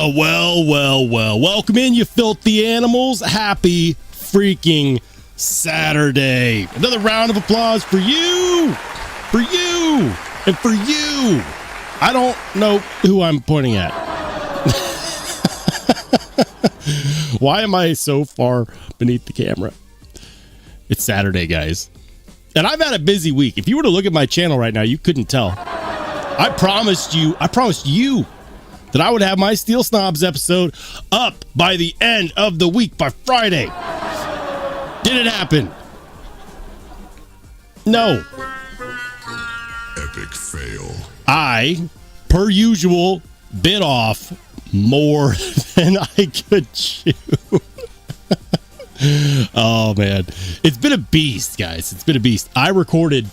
Well. Welcome in, you filthy animals. Happy freaking Saturday. Another round of applause for you, and for you. I don't know who I'm pointing at. Why am I so far beneath the camera? It's Saturday, guys. And I've had a busy week. If you were to look at my channel right now, you couldn't tell. I promised you that I would have my Steel Snobs episode up by the end of the week, by Friday. Did it happen? No. Epic fail. I, per usual, bit off more than I could chew. Oh, man. It's been a beast, guys. It's been a beast. I recorded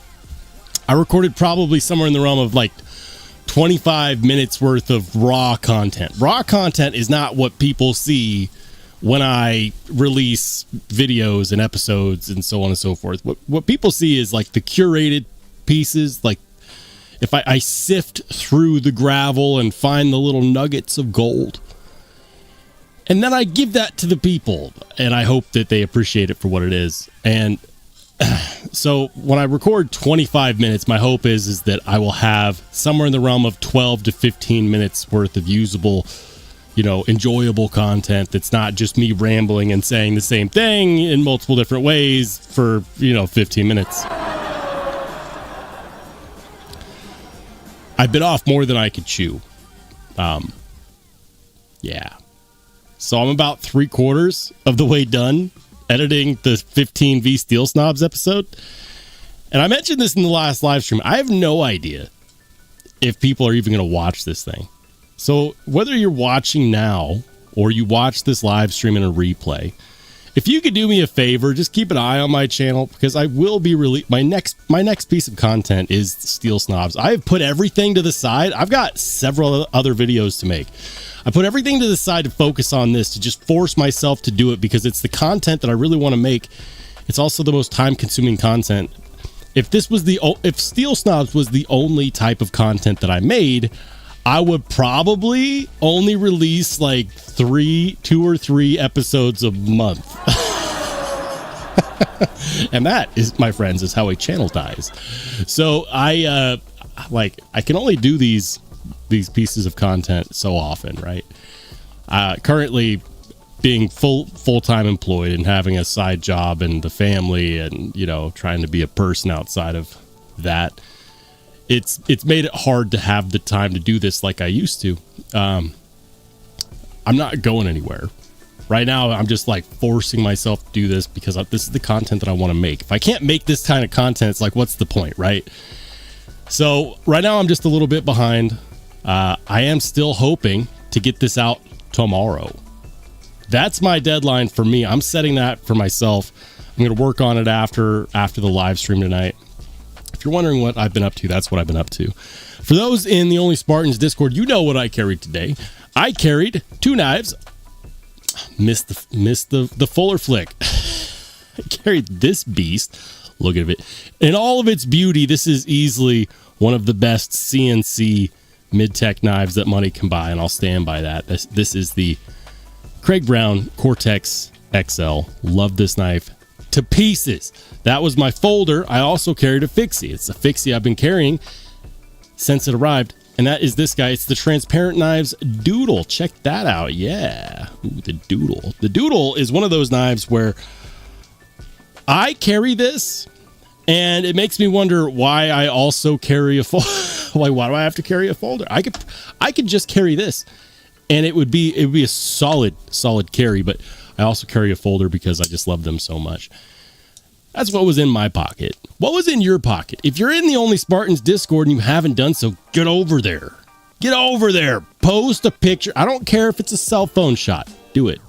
probably somewhere in the realm of like 25 minutes worth of raw content. Raw content is not what people see when I release videos and episodes and so on and so forth. What people see is like the curated pieces, like if I sift through the gravel and find the little nuggets of gold. And then I give that to the people, and I hope that they appreciate it for what it is. And so when I record 25 minutes, my hope is that I will have somewhere in the realm of 12 to 15 minutes worth of usable, enjoyable content that's not just me rambling and saying the same thing in multiple different ways for, 15 minutes. I bit off more than I could chew. Yeah. So I'm about 3/4 of the way done editing the 15V Steel Snobs episode. And I mentioned this in the last live stream. I have no idea if people are even going to watch this thing. So whether you're watching now or you watch this live stream in a replay, if you could do me a favor, just keep an eye on my channel, because I will be my next piece of content is Steel Snobs. I have put everything to the side. I've got several other videos to make. I put everything to the side to focus on this, to just force myself to do it, because it's the content that I really want to make. It's also the most time-consuming content. If Steel Snobs was the only type of content that I made, I would probably only release like 2 or 3 episodes a month. And that is, my friends, is how a channel dies. So I can only do these pieces of content so often, right? Currently being full-time employed and having a side job and the family and, trying to be a person outside of that, it's made it hard to have the time to do this like I used to. I'm not going anywhere. Right now, I'm just like forcing myself to do this because this is the content that I want to make. If I can't make this kind of content, it's like, what's the point, right? So right now, I'm just a little bit behind. I am still hoping to get this out tomorrow. That's my deadline for me. I'm setting that for myself. I'm going to work on it after the live stream tonight. If you're wondering what I've been up to, that's what I've been up to. For those in the Only Spartans Discord, you know what I carried today. I carried 2 knives. Missed the Fuller flick. I carried this beast. Look at it. In all of its beauty, this is easily one of the best CNC mid-tech knives that money can buy, and I'll stand by that. This is the Craig Brown Cortex XL. Love this knife to pieces. That was my folder. I also carried a fixie. It's a fixie I've been carrying since it arrived, and that is this guy. It's the Transparent Knives Doodle. Check that out. Yeah. Ooh, the Doodle. The Doodle is one of those knives where I carry this, and it makes me wonder why I also carry a folder. Why do I have to carry a folder? I could just carry this, and it would be a solid carry, but I also carry a folder because I just love them so much. That's what was in my pocket. What was in your pocket? If you're in the Only Spartans Discord and you haven't done so, get over there. Get over there. Post a picture. I don't care if it's a cell phone shot. Do it.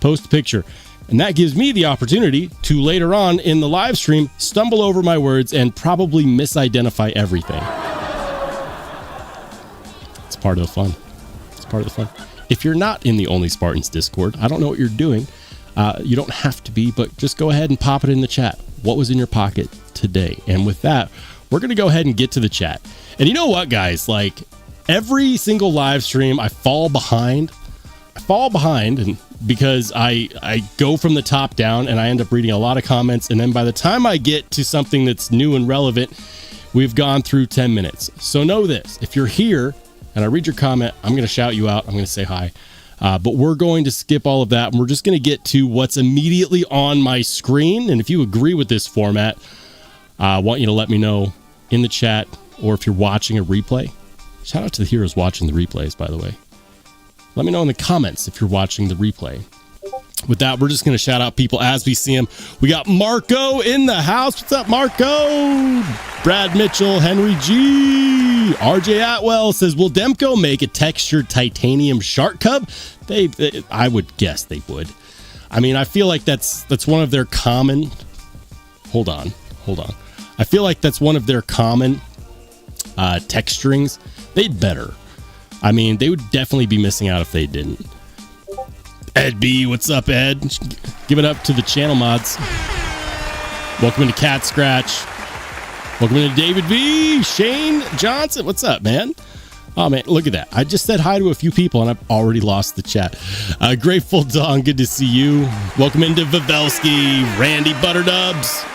Post a picture. And that gives me the opportunity to later on in the live stream stumble over my words and probably misidentify everything. It's part of the fun. It's part of the fun. If you're not in the Only Spartans Discord, I don't know what you're doing. You don't have to be, but just go ahead and pop it in the chat. What was in your pocket today? And with that, we're going to go ahead and get to the chat. And you know what, guys? Like, every single live stream, I fall behind fall behind, and because I go from the top down and I end up reading a lot of comments, and then by the time I get to something that's new and relevant, we've gone through 10 minutes. So know this, if you're here and I read your comment, I'm going to shout you out. I'm going to say hi. But we're going to skip all of that, and we're just going to get to what's immediately on my screen. And if you agree with this format, I want you to let me know in the chat, or if you're watching a replay. Shout out to the heroes watching the replays, by the way. Let me know in the comments if you're watching the replay. With that, we're just going to shout out people as we see them. We got Marco in the house. What's up, Marco? Brad Mitchell, Henry G. RJ Atwell says, will Demco make a textured titanium shark cub? I would guess they would. I mean, I feel like that's one of their common... Hold on. I feel like that's one of their common texturings. They'd better. I mean, they would definitely be missing out if they didn't. Ed B, what's up, Ed? Give it up to the channel mods. Welcome into Cat Scratch. Welcome into David V. Shane Johnson, what's up, man? Oh, man, look at that. I just said hi to a few people, and I've already lost the chat. Grateful Dawn, good to see you. Welcome into Vavelski, Randy Butterdubs.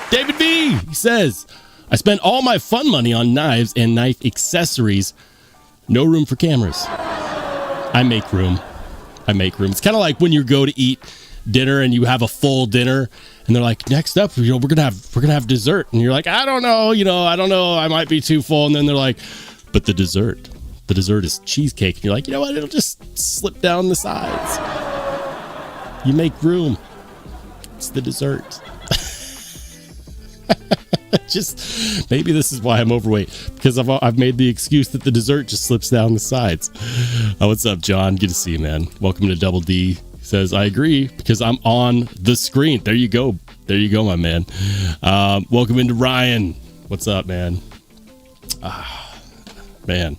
David V, he says, I spent all my fun money on knives and knife accessories. No room for cameras. I make room. It's kind of like when you go to eat dinner and you have a full dinner, and they're like, next up, we're gonna have dessert, and you're like, I don't know, I might be too full, and then they're like, but the dessert is cheesecake, and you're like, you know what, it'll just slip down the sides. You make room. It's the dessert. Just maybe this is why I'm overweight, because I've made the excuse that the dessert just slips down the sides. What's up, John? Good to see you, man. Welcome to Double D. He says, I agree, because I'm on the screen. There you go, my man. Welcome into Ryan. What's up, man? Man.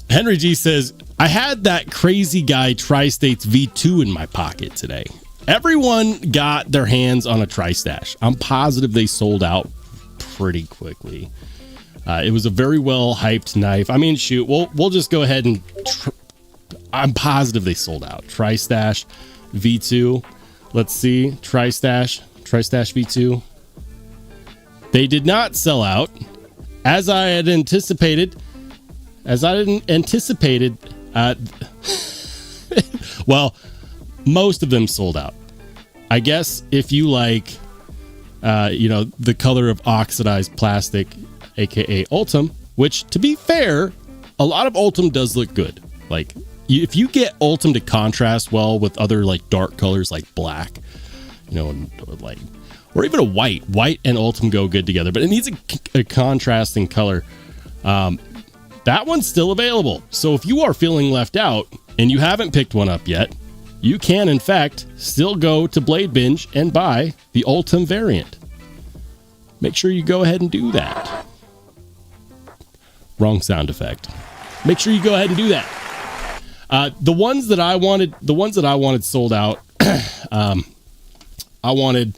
Henry G says, I had that crazy guy Tri-States V2 in my pocket today. Everyone got their hands on a Tri-Stash. I'm positive they sold out pretty quickly. It was a very well hyped knife. I mean, shoot, we'll just go ahead and... I'm positive they sold out. Tri-Stash V2. Let's see. Tri-Stash V2. They did not sell out. As I had anticipated. Well... most of them sold out. I guess if you like, the color of oxidized plastic, aka Ultim, which, to be fair, a lot of Ultim does look good. Like, if you get Ultim to contrast well with other like dark colors like black, or even a white and Ultim go good together. But it needs a contrasting color. That one's still available. So if you are feeling left out and you haven't picked one up yet, you can, in fact, still go to Blade Binge and buy the Ultim variant. Make sure you go ahead and do that. Wrong sound effect. Make sure you go ahead and do that. The ones that I wanted sold out. I wanted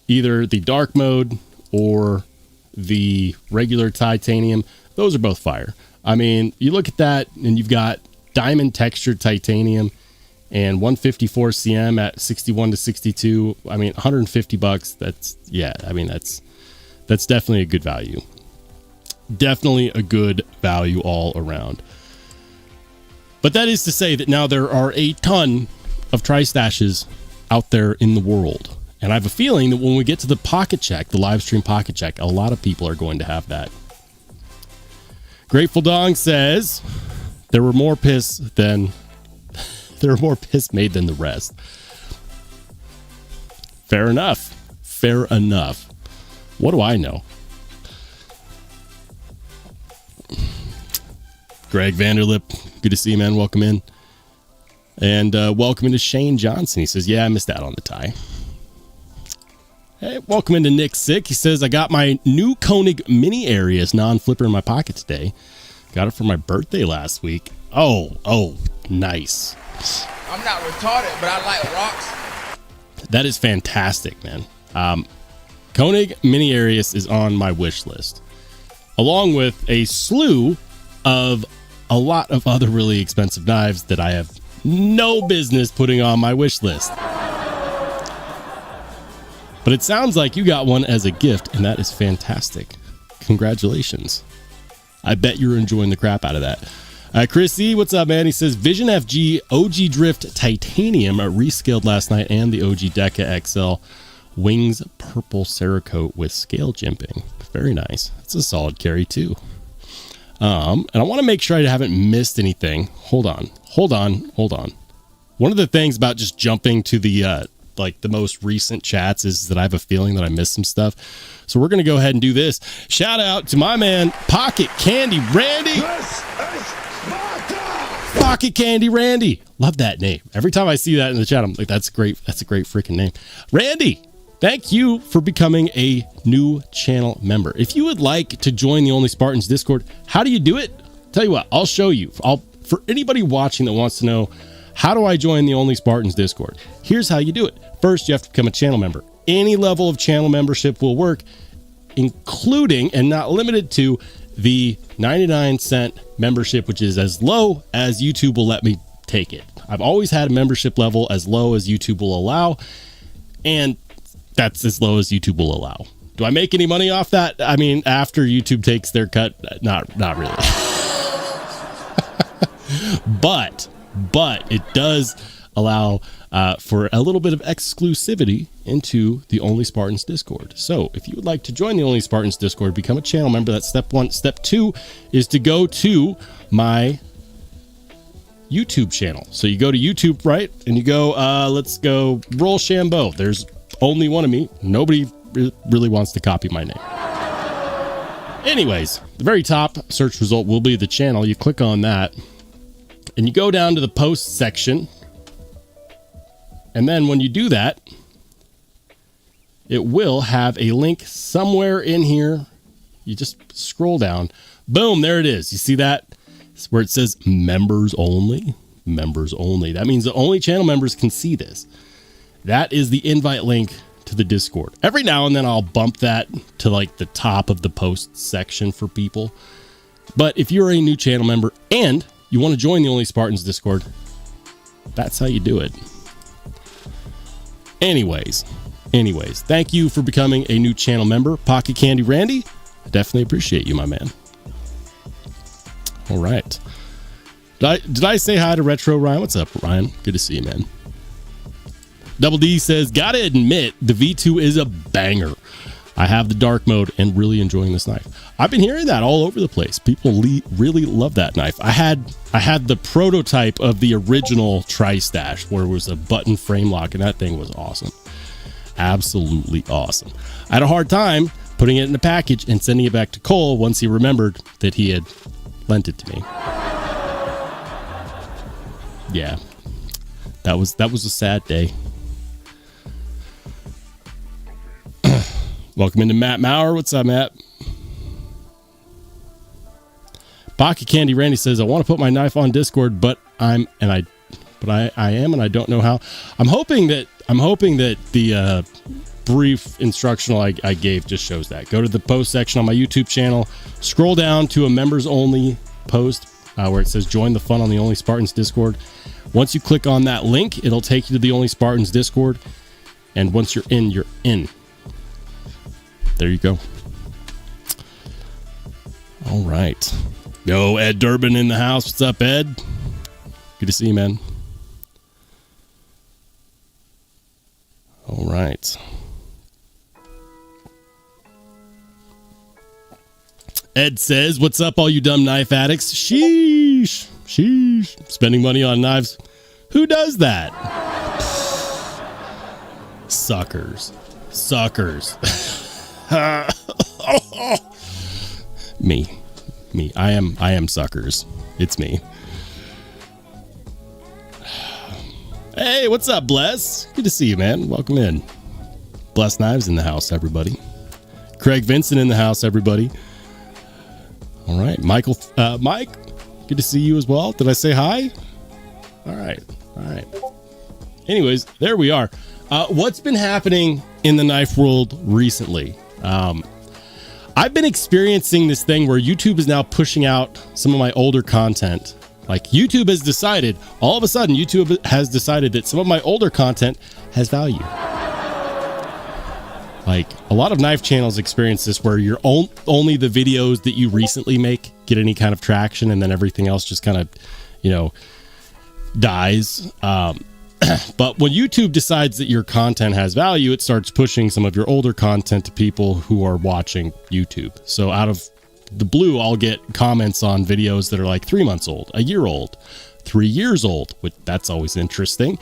either the dark mode or the regular titanium. Those are both fire. I mean, you look at that and you've got diamond textured titanium and 154 CM at 61 to 62. I mean, $150. That's definitely a good value. Definitely a good value all around. But that is to say that now there are a ton of Tri-Stashes out there in the world. And I have a feeling that when we get to the pocket check, the live stream pocket check, a lot of people are going to have that. Grateful Dong says there were more piss made than the rest. Fair enough. What do I know? Greg Vanderlip, good to see you, man. Welcome in. And welcome into Shane Johnson. He says, yeah, I missed out on the tie. Hey, welcome into Nick Sick. He says, I got my new Koenig Mini Arius non-flipper in my pocket today. Got it for my birthday last week. Oh, nice. I'm not retarded, but I like rocks. That is fantastic, man. Koenig Mini Arius is on my wish list, along with a slew of a lot of other really expensive knives that I have no business putting on my wish list. But it sounds like you got one as a gift, and that is fantastic. Congratulations. I bet you're enjoying the crap out of that. Chris E, what's up, man? He says, Vision FG OG Drift Titanium rescaled last night, and the OG Deca XL Wings Purple Cerakote with scale jimping. Very nice. That's a solid carry, too. And I want to make sure I haven't missed anything. Hold on. One of the things about just jumping to the the most recent chats is that I have a feeling that I missed some stuff. So we're going to go ahead and do this. Shout out to my man, Pocket Candy Randy. Pocket Candy Randy. Love that name. Every time I see that in the chat, I'm like, that's great. That's a great freaking name. Randy, thank you for becoming a new channel member. If you would like to join the Only Spartans Discord, how do you do it? Tell you what, I'll show you. For anybody watching that wants to know, how do I join the Only Spartans Discord? Here's how you do it. First, you have to become a channel member. Any level of channel membership will work, including and not limited to the 99-cent membership, which is as low as YouTube will let me take it. I've always had a membership level as low as YouTube will allow, and that's as low as YouTube will allow. Do I make any money off that? I mean, after YouTube takes their cut, not really. But it does allow for a little bit of exclusivity into the Only Spartans Discord. So if you would like to join the Only Spartans Discord, become a channel member. That's step one. Step two is to go to my YouTube channel. So you go to YouTube, right? And you go, let's go Rollshambo. There's only one of me. Nobody really wants to copy my name. Anyways, the very top search result will be the channel. You click on that and you go down to the post section. And then when you do that, it will have a link somewhere in here. You just scroll down. Boom, there it is. You see that? It's where it says members only. Members only. That means that only channel members can see this. That is the invite link to the Discord. Every now and then I'll bump that to like the top of the post section for people. But if you're a new channel member and you want to join the Only Spartans Discord, that's how you do it. Anyways, thank you for becoming a new channel member, Pocket Candy Randy. I definitely appreciate you, my man. All right. Did I say hi to Retro Ryan? What's up, Ryan? Good to see you, man. Double D says, gotta admit, the V2 is a banger. I have the dark mode and really enjoying this knife. I've been hearing that all over the place. People really love that knife. I had the prototype of the original Tri-Stash where it was a button frame lock, and that thing was awesome. Absolutely awesome. I had a hard time putting it in a package and sending it back to Cole once he remembered that he had lent it to me. Yeah, that was a sad day. Welcome into Matt Maurer. What's up, Matt? Pocket Candy Randy says, I want to put my knife on Discord, but I am and I don't know how. I'm hoping that the brief instructional I gave just shows that. Go to the post section on my YouTube channel, scroll down to a members only post where it says join the fun on the Only Spartans Discord. Once you click on that link, it'll take you to the Only Spartans Discord. And once you're in, you're in. There you go. All right. Yo, Ed Durbin in the house. What's up, Ed? Good to see you, man. All right. Ed says, what's up, all you dumb knife addicts? Sheesh. Spending money on knives. Who does that? Suckers. Me. I am suckers. It's me. Hey, what's up, Bless? Good to see you, man. Welcome in. Bless Knives in the house, everybody. Craig Vincent in the house, everybody. All right, Mike, good to see you as well. Did I say hi? All right. Anyways, there we are. What's been happening in the knife world recently? I've been experiencing this thing where YouTube is now pushing out some of my older content Like YouTube has decided, all of a sudden, YouTube has decided that some of my older content has value. Like a lot of knife channels experience this where you're only the videos that you recently make get any kind of traction, and then everything else just kind of, dies. But when YouTube decides that your content has value, it starts pushing some of your older content to people who are watching YouTube. So out of the blue, I'll get comments on videos that are like 3 months old, a year old, 3 years old, which that's always interesting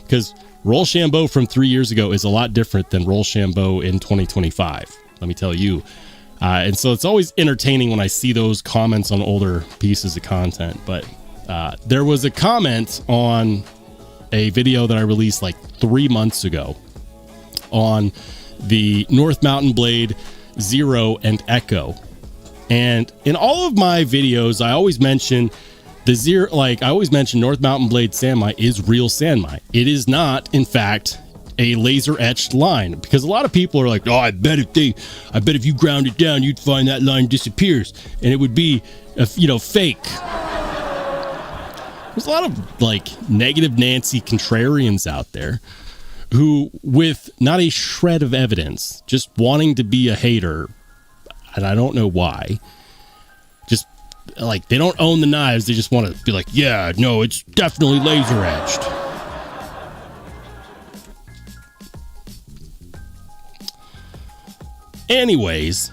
because Rollshambo from 3 years ago is a lot different than Rollshambo in 2025. Let me tell you. And so it's always entertaining when I see those comments on older pieces of content. But there was a comment on a video that I released like 3 months ago on the North Mountain Blade Zero and Echo. And in all of my videos, I always mention the Zero, like I always mention North Mountain Blade sandmite is real sandmite. It is not, in fact, a laser etched line, because a lot of people are like, oh, I bet if you ground it down, you'd find that line disappears and it would be, fake. There's a lot of like negative Nancy contrarians out there who, with not a shred of evidence, just wanting to be a hater, and I don't know why, just like they don't own the knives, they just want to be like, yeah, no, it's definitely laser etched. Anyways,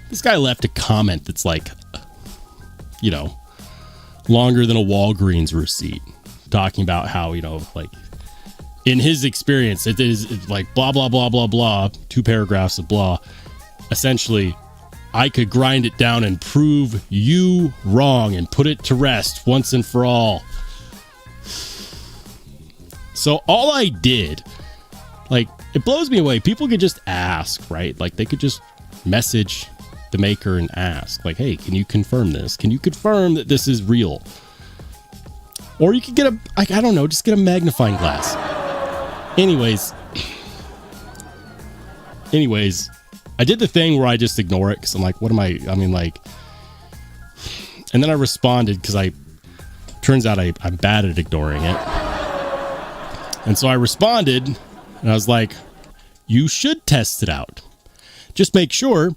this guy left a comment that's like, longer than a Walgreens receipt, talking about how, like in his experience, it's like blah, blah, blah, blah, blah, 2 paragraphs of blah. Essentially, I could grind it down and prove you wrong and put it to rest once and for all. So all I did, like, it blows me away. People could just ask, right? Like they could just message the maker and ask, like, hey, can you confirm this? Can you confirm that this is real? Or you could get just get a magnifying glass. Anyways, I did the thing where I just ignore it because I'm like, and then I responded because turns out I'm bad at ignoring it. And so I responded and I was like, you should test it out. Just make sure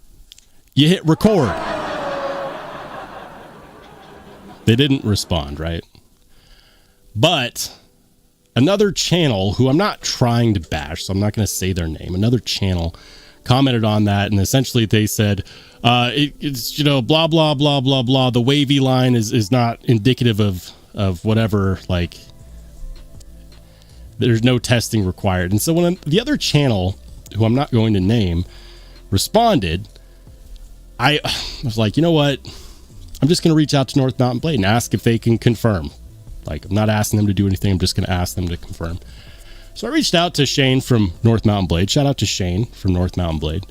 you hit record. They didn't respond, right? But another channel who I'm not trying to bash, so I'm not going to say their name, another channel commented on that, and essentially they said, it's, blah, blah, blah, blah, blah. The wavy line is not indicative of whatever, like, there's no testing required. And so when the other channel, who I'm not going to name, responded, I was like, you know what? I'm just going to reach out to North Mountain Blade and ask if they can confirm. Like, I'm not asking them to do anything. I'm just going to ask them to confirm. So I reached out to Shane from North Mountain Blade. Shout out to Shane from North Mountain Blade.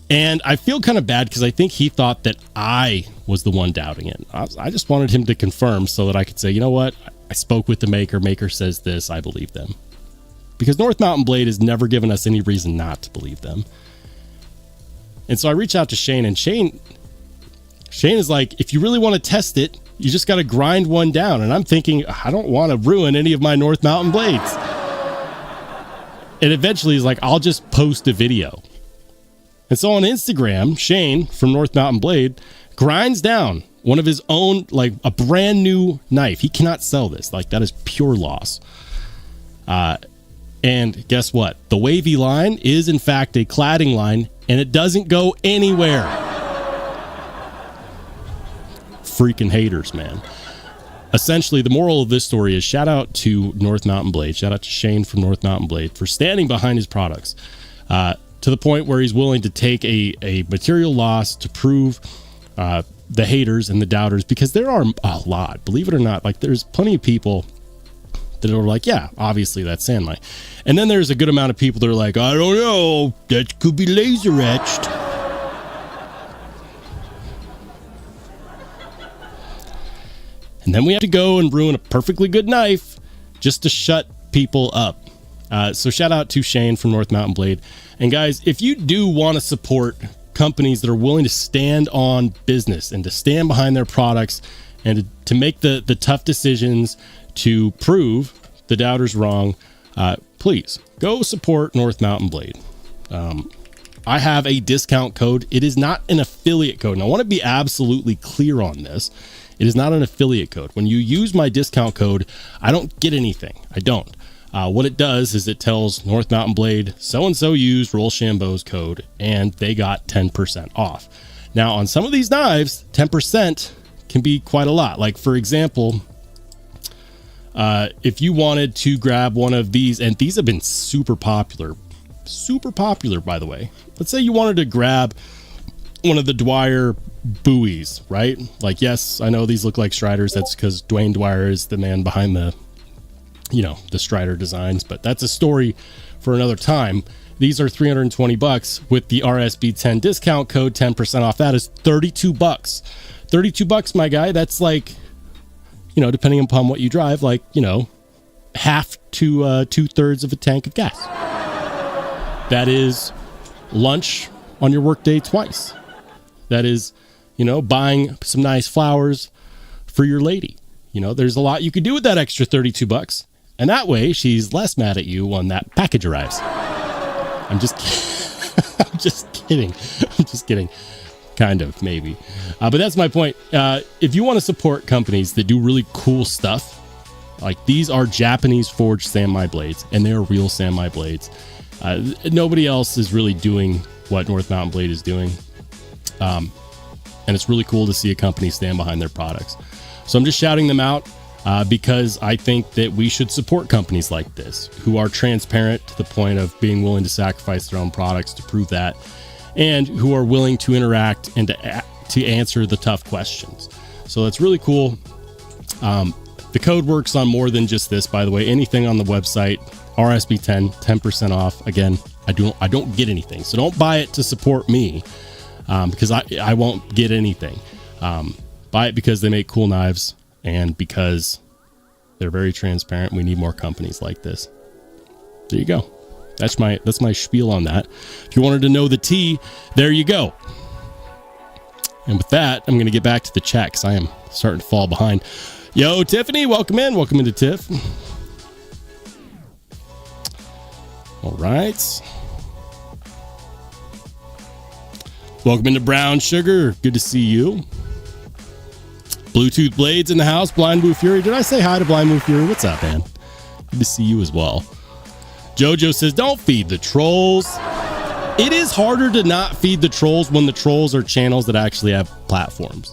And I feel kind of bad because I think he thought that I was the one doubting it. I just wanted him to confirm so that I could say, you know what? I spoke with the maker. Maker says this. I believe them. Because North Mountain Blade has never given us any reason not to believe them. And so I reached out to Shane, and Shane is like, if you really want to test it, you just got to grind one down. And I'm thinking, I don't want to ruin any of my North Mountain Blades. And eventually he's like, I'll just post a video. And so on Instagram, Shane from North Mountain Blade grinds down one of his own, like a brand new knife. He cannot sell this. Like, that is pure loss. And guess what? The wavy line is in fact a cladding line, and it doesn't go anywhere. Freaking haters, man. Essentially, the moral of this story is shout out to North Mountain Blade. Shout out to Shane from North Mountain Blade for standing behind his products to the point where he's willing to take a material loss to prove the haters and the doubters, because there are a lot, believe it or not. Like, there's plenty of people that are like, yeah, obviously that's sandmite. And then there's a good amount of people that are like, I don't know, that could be laser etched. And then we have to go and ruin a perfectly good knife just to shut people up. So shout out to Shane from North Mountain Blade. And guys, if you do want to support companies that are willing to stand on business and to stand behind their products and to make the tough decisions to prove the doubters wrong, please go support North Mountain Blade. I have a discount code. It is not an affiliate code, and I want to be absolutely clear on this. It is not an affiliate code. When you use my discount code, I don't get anything. I don't. What it does is it tells North Mountain Blade, so-and-so used Rollshambo's code, and they got 10% off. Now, on some of these knives, 10% can be quite a lot. Like, for example, if you wanted to grab one of these, and these have been super popular, by the way. Let's say you wanted to grab one of the Dwyer buoys, right? Like, yes, I know these look like Striders. That's because Dwayne Dwyer is the man behind the Strider designs, but that's a story for another time. These are $320 with the RSB10 discount code. 10% off that is $32. $32, my guy. That's like, depending upon what you drive, like, half to 2/3 of a tank of gas. That is lunch on your workday twice. That is, buying some nice flowers for your lady. There's a lot you could do with that extra $32. And that way she's less mad at you when that package arrives. I'm just I'm just kidding. Kind of, maybe. But that's my point. If you want to support companies that do really cool stuff, like these are Japanese forged Sanmai blades, and they are real Sanmai blades. Nobody else is really doing what North Mountain Blade is doing. And it's really cool to see a company stand behind their products. So I'm just shouting them out because I think that we should support companies like this who are transparent to the point of being willing to sacrifice their own products to prove that, and who are willing to interact and to answer the tough questions. So that's really cool. The code works on more than just this, by the way. Anything on the website, RSB10, 10% off. Again, I don't get anything, so don't buy it to support me because I won't get anything. Buy it because they make cool knives and because they're very transparent. We need more companies like this. There you go. That's my spiel on that. If you wanted to know the tea, there you go. And with that, I'm going to get back to the chat because I am starting to fall behind. Yo, Tiffany, welcome in. Welcome into Tiff. All right. Welcome into Brown Sugar. Good to see you. Bluetooth Blades in the house. Blind Blue Fury. Did I say hi to Blind Blue Fury? What's up, man? Good to see you as well. Jojo says, don't feed the trolls. It is harder to not feed the trolls when the trolls are channels that actually have platforms.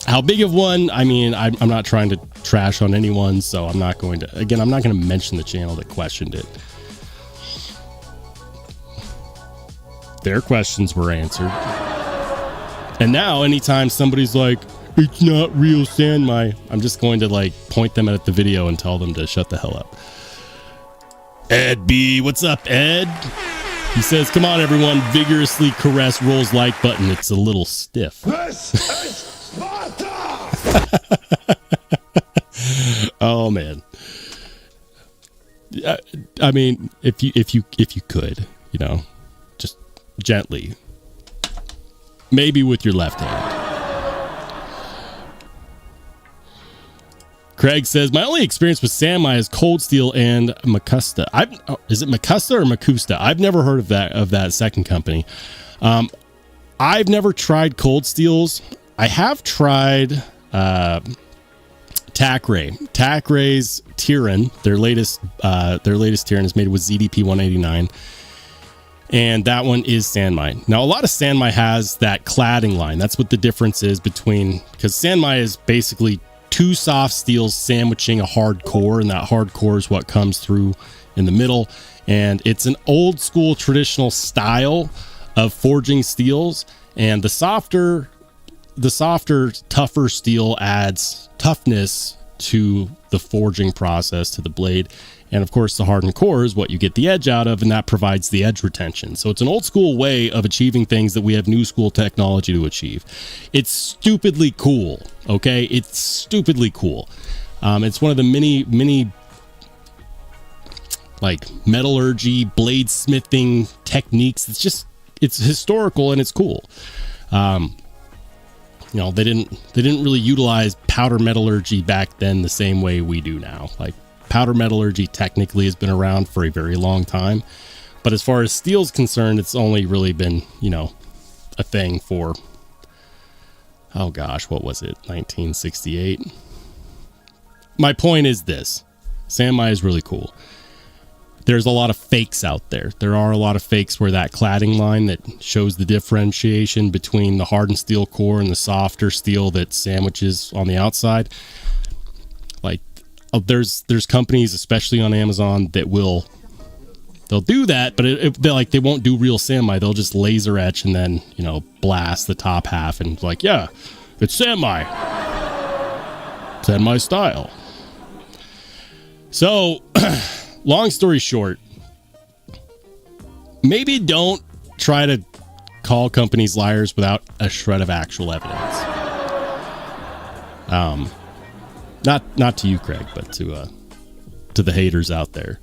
How big of one? I mean, I'm not trying to trash on anyone, so I'm not going to mention the channel that questioned it. Their questions were answered. And now, anytime somebody's like, it's not real Sanmai, I'm just going to point them at the video and tell them to shut the hell up. Ed B, what's up, Ed? He says, come on, everyone, vigorously caress Roll's like button. It's a little stiff. This is Sparta! Oh, man. I mean, if you could, just gently, maybe with your left hand. Craig says, my only experience with Sanmai is Cold Steel and Makusta. Is it Makusta or Makusta? I've never heard of that second company. I've never tried Cold Steels. I have tried Tacray. Takray's Tyran, their latest Tyran is made with ZDP 189. And that one is Sanmai. Now, a lot of Sanmai has that cladding line. That's what the difference is between, because Sanmai is basically two soft steels sandwiching a hard core, and that hard core is what comes through in the middle. And it's an old school traditional style of forging steels, and the softer, tougher steel adds toughness to the forging process, to the blade. And of course, the hardened core is what you get the edge out of, and that provides the edge retention. So it's an old school way of achieving things that we have new school technology to achieve. It's stupidly cool, okay? It's stupidly cool. It's one of the many metallurgy, bladesmithing techniques. It's historical and it's cool. you know, they didn't really utilize powder metallurgy back then the same way we do now. Like, powder metallurgy technically has been around for a very long time, but as far as steel's concerned, it's only really been, you know, a thing for, oh gosh, what was it, 1968? My point is this: Sanmai is really cool. There's a lot of fakes out there. There are a lot of fakes where that cladding line that shows the differentiation between the hardened steel core and the softer steel that sandwiches on the outside. Like, there's companies, especially on Amazon, that they'll do that, but they won't do real Sanmai. They'll just laser etch and then, you know, blast the top half and like, yeah, it's Sanmai. Sanmai style. So, long story short, maybe don't try to call companies liars without a shred of actual evidence. Not to you, Craig, but to the haters out there.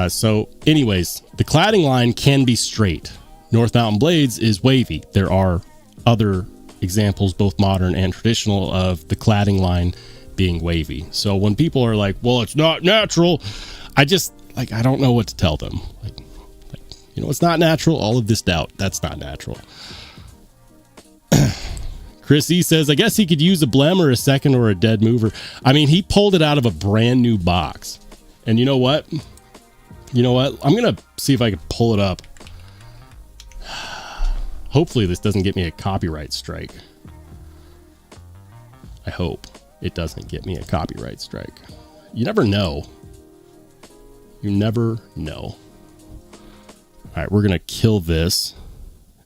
So anyways, the cladding line can be straight. North Mountain Blades is wavy. There are other examples, both modern and traditional, of the cladding line being wavy. So when people are like, well, it's not natural, I don't know what to tell them. Like, you know, it's not natural. All of this doubt, that's not natural. Chris E says, I guess he could use a blem or a second or a dead mover. I mean, he pulled it out of a brand new box. And you know what? I'm going to see if I can pull it up. Hopefully this doesn't get me a copyright strike. I hope it doesn't get me a copyright strike. You never know. You never know. All right, we're going to kill this.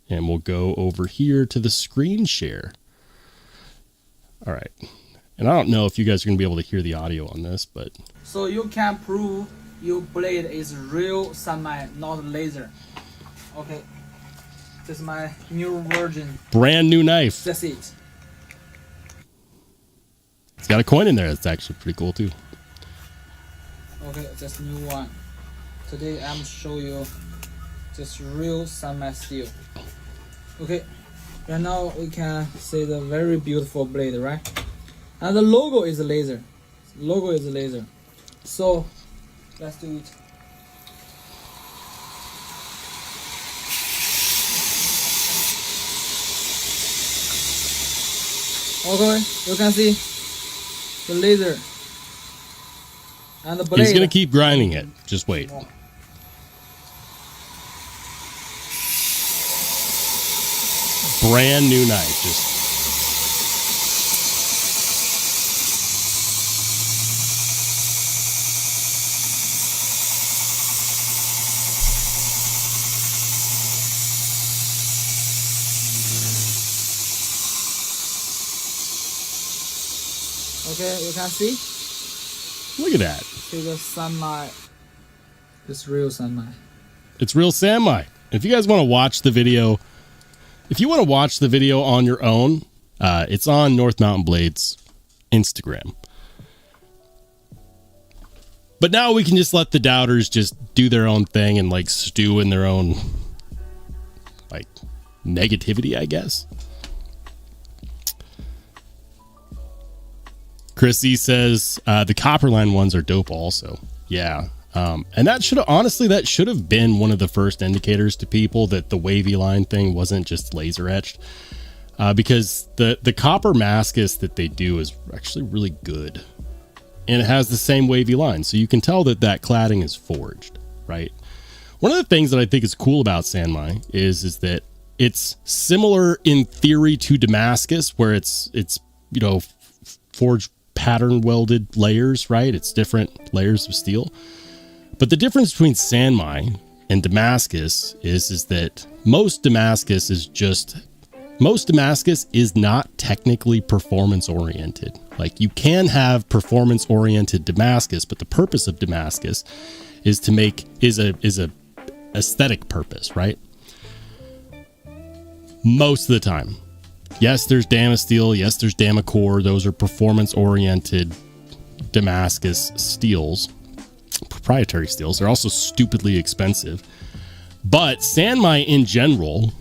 And we'll go over here to the screen share. All right. And I don't know if you guys are going to be able to hear the audio on this, but... So you can prove your blade is real Sanmai, not laser. Okay. This is my new version. Brand new knife. That's it. It's got a coin in there. That's actually pretty cool too. Okay, that's new one. Today I'm show you just real Sanmai steel. Okay. Right now we can see the very beautiful blade, right? And the logo is a laser. Logo is a laser. So let's do it. Okay, you can see the laser and the blade. He's gonna keep grinding it. Just wait. Brand new knife. Just okay, you can see. look at that. See the Sanmai. It's real Sanmai. It's real Sanmai. If you guys want to watch the video, on your own, it's on North Mountain Blades Instagram. But now we can just let the doubters just do their own thing and like stew in their own like negativity, I guess. Chrissy says the Copperline ones are dope also. Yeah. And that should have been one of the first indicators to people that the wavy line thing wasn't just laser etched. Because the copper mascus that they do is actually really good. And it has the same wavy line. So you can tell that cladding is forged, right? One of the things that I think is cool about Sanmai is that it's similar in theory to Damascus, where it's you know, forged pattern welded layers, right? It's different layers of steel. But the difference between Sanmai and Damascus is that most Damascus is not technically performance oriented. Like, you can have performance oriented Damascus, but the purpose of Damascus is a aesthetic purpose, right? Most of the time. Yes, there's Damasteel. Yes, there's Damacore. Those are performance-oriented Damascus steels, proprietary steels. They're also stupidly expensive. But Sanmai in general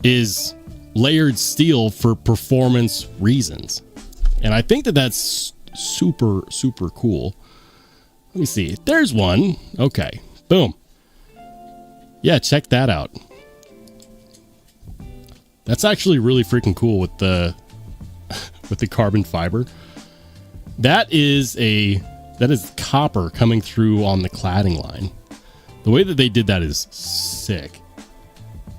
is layered steel for performance reasons. And I think that that's super, super cool. Let me see. There's one. Okay. Boom. Yeah, check that out. That's actually really freaking cool with the with the carbon fiber. That is copper coming through on the cladding line. The way that they did that is sick.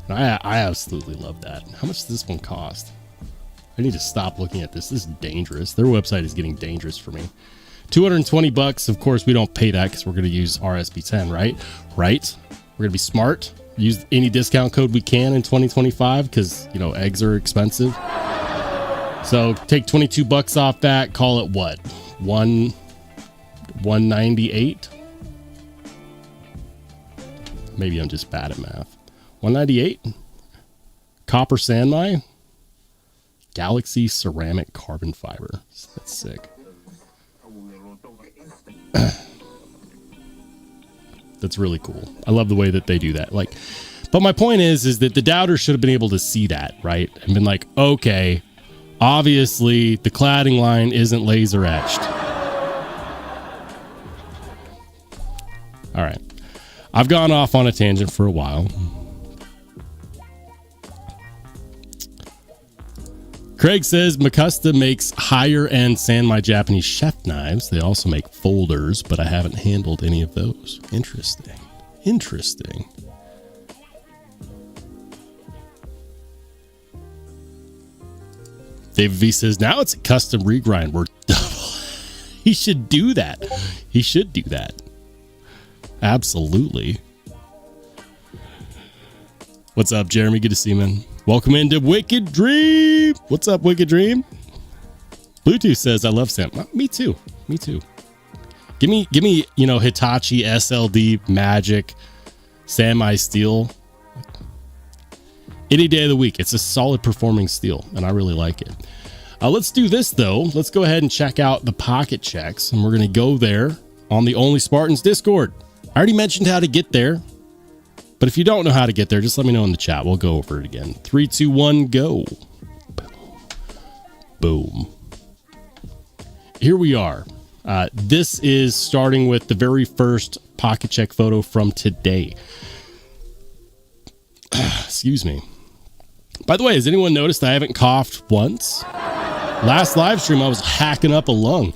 And I absolutely love that. How much does this one cost? I need to stop looking at this. This is dangerous. Their website is getting dangerous for me. $220. Of course, we don't pay that because we're going to use RSB10, right? Right. We're going to be smart. Use any discount code we can in 2025 because, you know, eggs are expensive. So take $22 off that. Call it what? 198? Maybe I'm just bad at math. 198? Copper sandmine? Galaxy ceramic carbon fiber. That's sick. That's really cool. I love the way that they do that. Like, but my point is that the doubter should have been able to see that, right? And been like, okay, obviously the cladding line isn't laser etched. All right. I've gone off on a tangent for a while. Craig says Makusta makes higher end Sanmai Japanese chef knives. They also make folders, but I haven't handled any of those. Interesting. Interesting. David V says now it's a custom regrind. We're double. He should do that. He should do that. Absolutely. What's up, Jeremy? Good to see you, man. Welcome into Wicked Dream. What's up, Wicked Dream? Bluetooth says I love Sam. Me too. Me too. Give me, you know, Hitachi SLD Magic Sanmai steel. Any day of the week. It's a solid performing steel, and I really like it. Let's do this though. Let's go ahead and check out the pocket checks, and we're gonna go there on the Only Spartans Discord. I already mentioned how to get there. But if you don't know how to get there, just let me know in the chat. We'll go over it again. 3, 2, 1, go. Boom. Here we are. This is starting with the very first pocket check photo from today. Excuse me. By the way, has anyone noticed I haven't coughed once? Last live stream, I was hacking up a lung.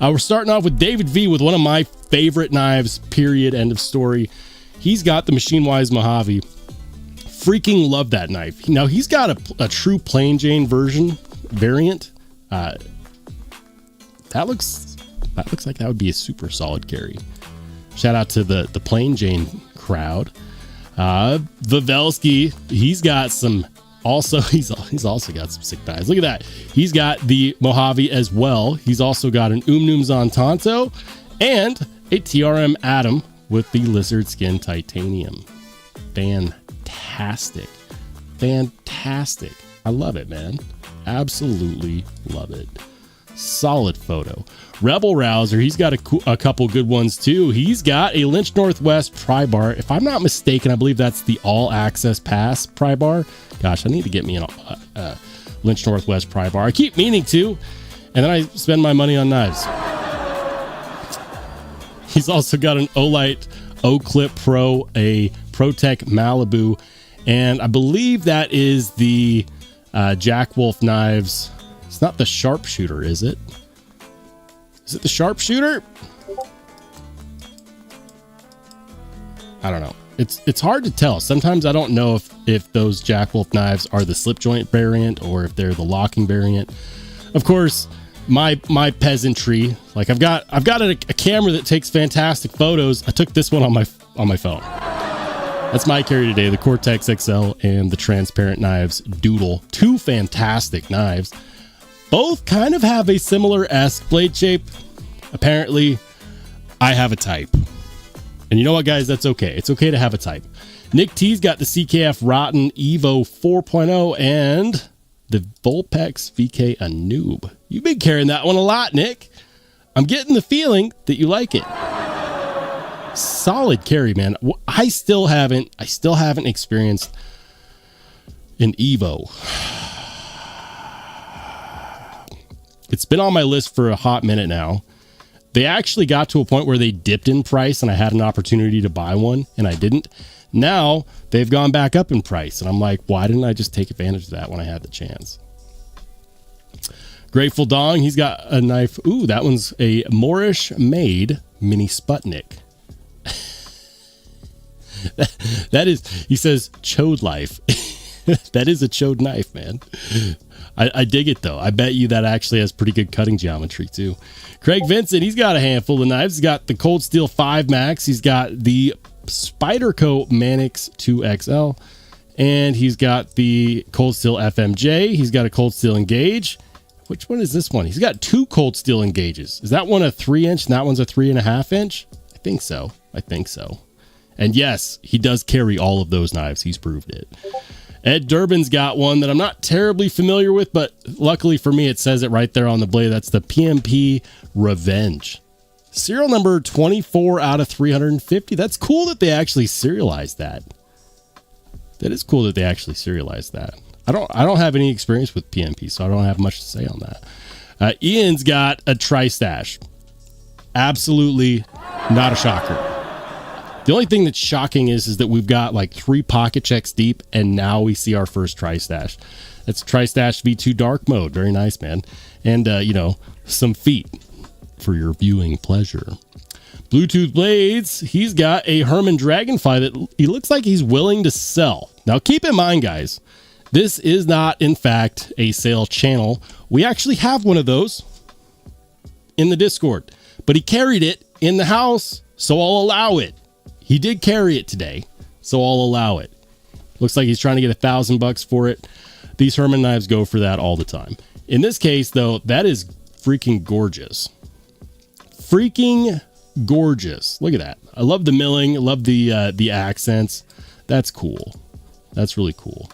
We're starting off with David V with one of my favorite knives, period, end of story. He's got the Machine Wise Mojave. Freaking love that knife. Now he's got a true plain Jane variant. That looks like that would be a super solid carry. Shout out to the plain Jane crowd. Vavelsky, he's got some. Also, he's also got some sick knives. Look at that. He's got the Mojave as well. He's also got an Umnum Zontanto and a TRM Atom with the lizard skin titanium. Fantastic. Fantastic. I love it, man. Absolutely love it. Solid photo. Rebel Rouser, he's got a couple good ones too. He's got a Lynch Northwest pry bar. If I'm not mistaken, I believe that's the All Access Pass pry bar. Gosh, I need to get me a Lynch Northwest pry bar. I keep meaning to, and then I spend my money on knives. He's also got an Olight O-Clip Pro, a ProTech Malibu, and I believe that is the Jack Wolf knives. It's not the sharpshooter, is it? Is it the sharpshooter? I don't know. It's hard to tell. Sometimes I don't know if those Jack Wolf knives are the slip joint variant or if they're the locking variant. Of course, my peasantry, like I've got a camera that takes fantastic photos. I took this one on my phone. That's my carry today, the Cortex XL and the Transparent Knives Doodle. Two fantastic knives. Both kind of have a similar-esque blade shape. Apparently, I have a type. And you know what, guys? That's okay. It's okay to have a type. Nick T's got the CKF Rotten Evo 4.0 and the Volpex VK Anub. You've been carrying that one a lot, Nick. I'm getting the feeling that you like it. Solid carry, man. I still haven't experienced An Evo. It's been on my list for a hot minute now. They actually got to a point where they dipped in price and I had an opportunity to buy one and I didn't. Now they've gone back up in price and I'm like, why didn't I just take advantage of that when I had the chance? Grateful Dong, he's got a knife. Ooh, that one's a Moorish made mini Sputnik. That is, he says, chode life. That is a chode knife, man. I dig it, though. I bet you that actually has pretty good cutting geometry, too. Craig Vincent, he's got a handful of knives. He's got the Cold Steel 5 Max. He's got the Spyderco Manix 2XL. And he's got the Cold Steel FMJ. He's got a Cold Steel Engage. Which one is this one? He's got two Cold Steel Engages. Is that one a 3-inch and that one's a 3.5-inch? I think so. And yes, he does carry all of those knives. He's proved it. Ed Durbin's got one that I'm not terribly familiar with, but luckily for me, it says it right there on the blade. That's the PMP Revenge. Serial number 24 out of 350. That's cool that they actually serialized that. That is cool that they actually serialized that. I don't have any experience with PMP, so I don't have much to say on that. Ian's got a Tri-Stash. Absolutely not a shocker. The only thing that's shocking is that we've got like 3 pocket checks deep, and now we see our first Tri-Stash. That's Tri-Stash V2 Dark Mode. Very nice, man. And, some feet for your viewing pleasure. Bluetooth Blades, he's got a Herman Dragonfly that he looks like he's willing to sell. Now, keep in mind, guys, this is not, in fact, a sale channel. We actually have one of those in the Discord, but he carried it in the house, so I'll allow it. He did carry it today, so I'll allow it. Looks like he's trying to get $1,000 for it. These Herman knives go for that all the time. In this case, though, that is freaking gorgeous. Freaking gorgeous. Look at that. I love the milling. I love the accents. That's cool. That's really cool.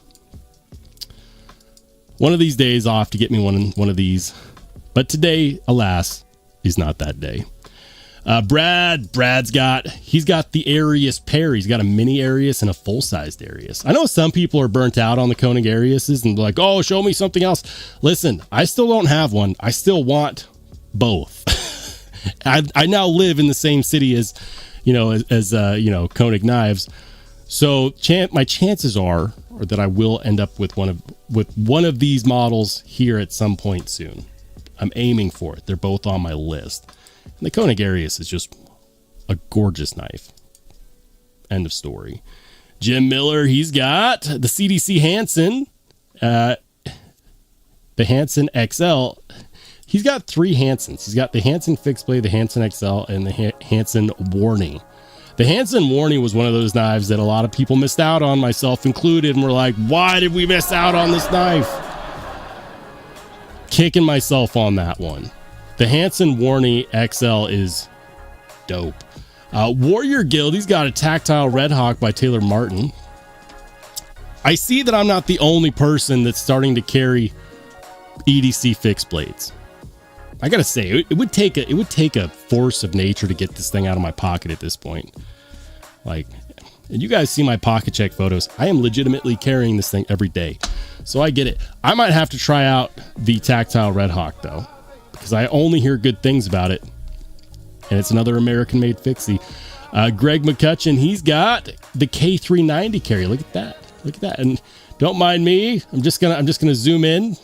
One of these days I'll have to get me one of these. But today, alas, is not that day. Brad's got the Arius pair. He's got a mini Arius and a full-sized Arius. I know some people are burnt out on the Koenig Ariuses and like, oh, show me something else. Listen, I still don't have one. I still want both. I now live in the same city as Koenig Knives. So my chances are that I will end up with one of these models here at some point soon. I'm aiming for it. They're both on my list. And the Koenig Arius is just a gorgeous knife. End of story. Jim Miller, he's got the CDC Hansen, the Hansen XL. He's got 3 Hansens. He's got the Hansen Fixed Blade, the Hansen XL, and the Hansen Warning. The Hansen Warning was one of those knives that a lot of people missed out on, myself included, and were like, why did we miss out on this knife? Kicking myself on that one. The Hansen Warning XL is dope. Warrior Guild, he's got a Tactile Red Hawk by Taylor Martin. I see that I'm not the only person that's starting to carry EDC fixed blades. I gotta say, it would take a force of nature to get this thing out of my pocket at this point. Like, and you guys see my pocket check photos. I am legitimately carrying this thing every day, so I get it. I might have to try out the Tactile Red Hawk though, because I only hear good things about it, and it's another American-made fixie. Greg McCutcheon, he's got the K390 carry. Look at that, and don't mind me. I'm just gonna zoom in.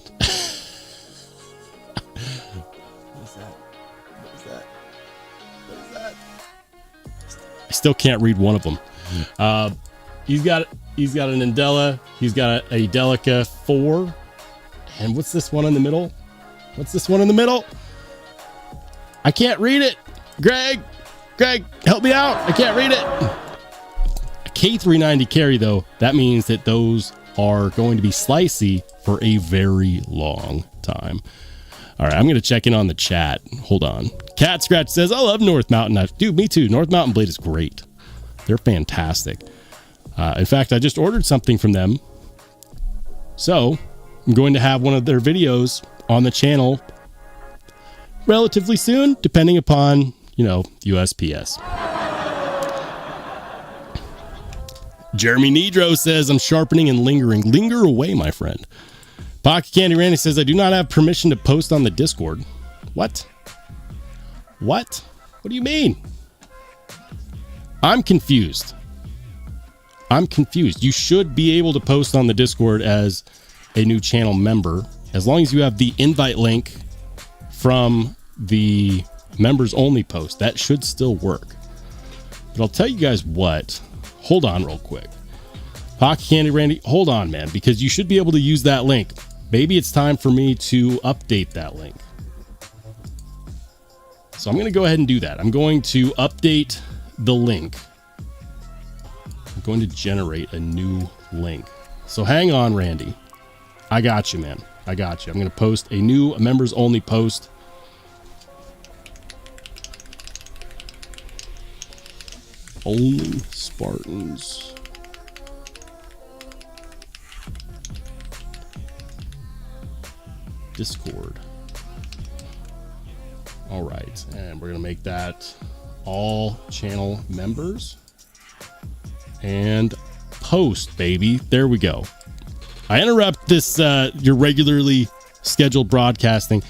I still can't read one of them. He's got an Andela. He's got a Delica 4. And what's this one in the middle? I can't read it. Greg, help me out. I can't read it. A K390 carry, though, that means that those are going to be slicey for a very long time. All right, I'm going to check in on the chat. Hold on. Cat Scratch says, I love North Mountain knives. Dude, me too. North Mountain Blade is great. They're fantastic. In fact, I just ordered something from them. So I'm going to have one of their videos on the channel relatively soon, depending upon, USPS. Jeremy Nidro says, I'm sharpening and lingering. Linger away, my friend. Pocket Candy Randy says, I do not have permission to post on the Discord. What? What? What do you mean? I'm confused. I'm confused. You should be able to post on the Discord as a new channel member, as long as you have the invite link from the members only post. That should still work. But I'll tell you guys what. Hold on real quick. Pocket Candy Randy, hold on, man, because you should be able to use that link. Maybe it's time for me to update that link. So I'm going to go ahead and do that. I'm going to update the link. I'm going to generate a new link. So hang on, Randy. I got you, man. I got you. I'm going to post a new members only post. Only Spartans. Discord. All right. And we're going to make that all channel members. And post, baby. There we go. I interrupt this, your regularly scheduled broadcasting.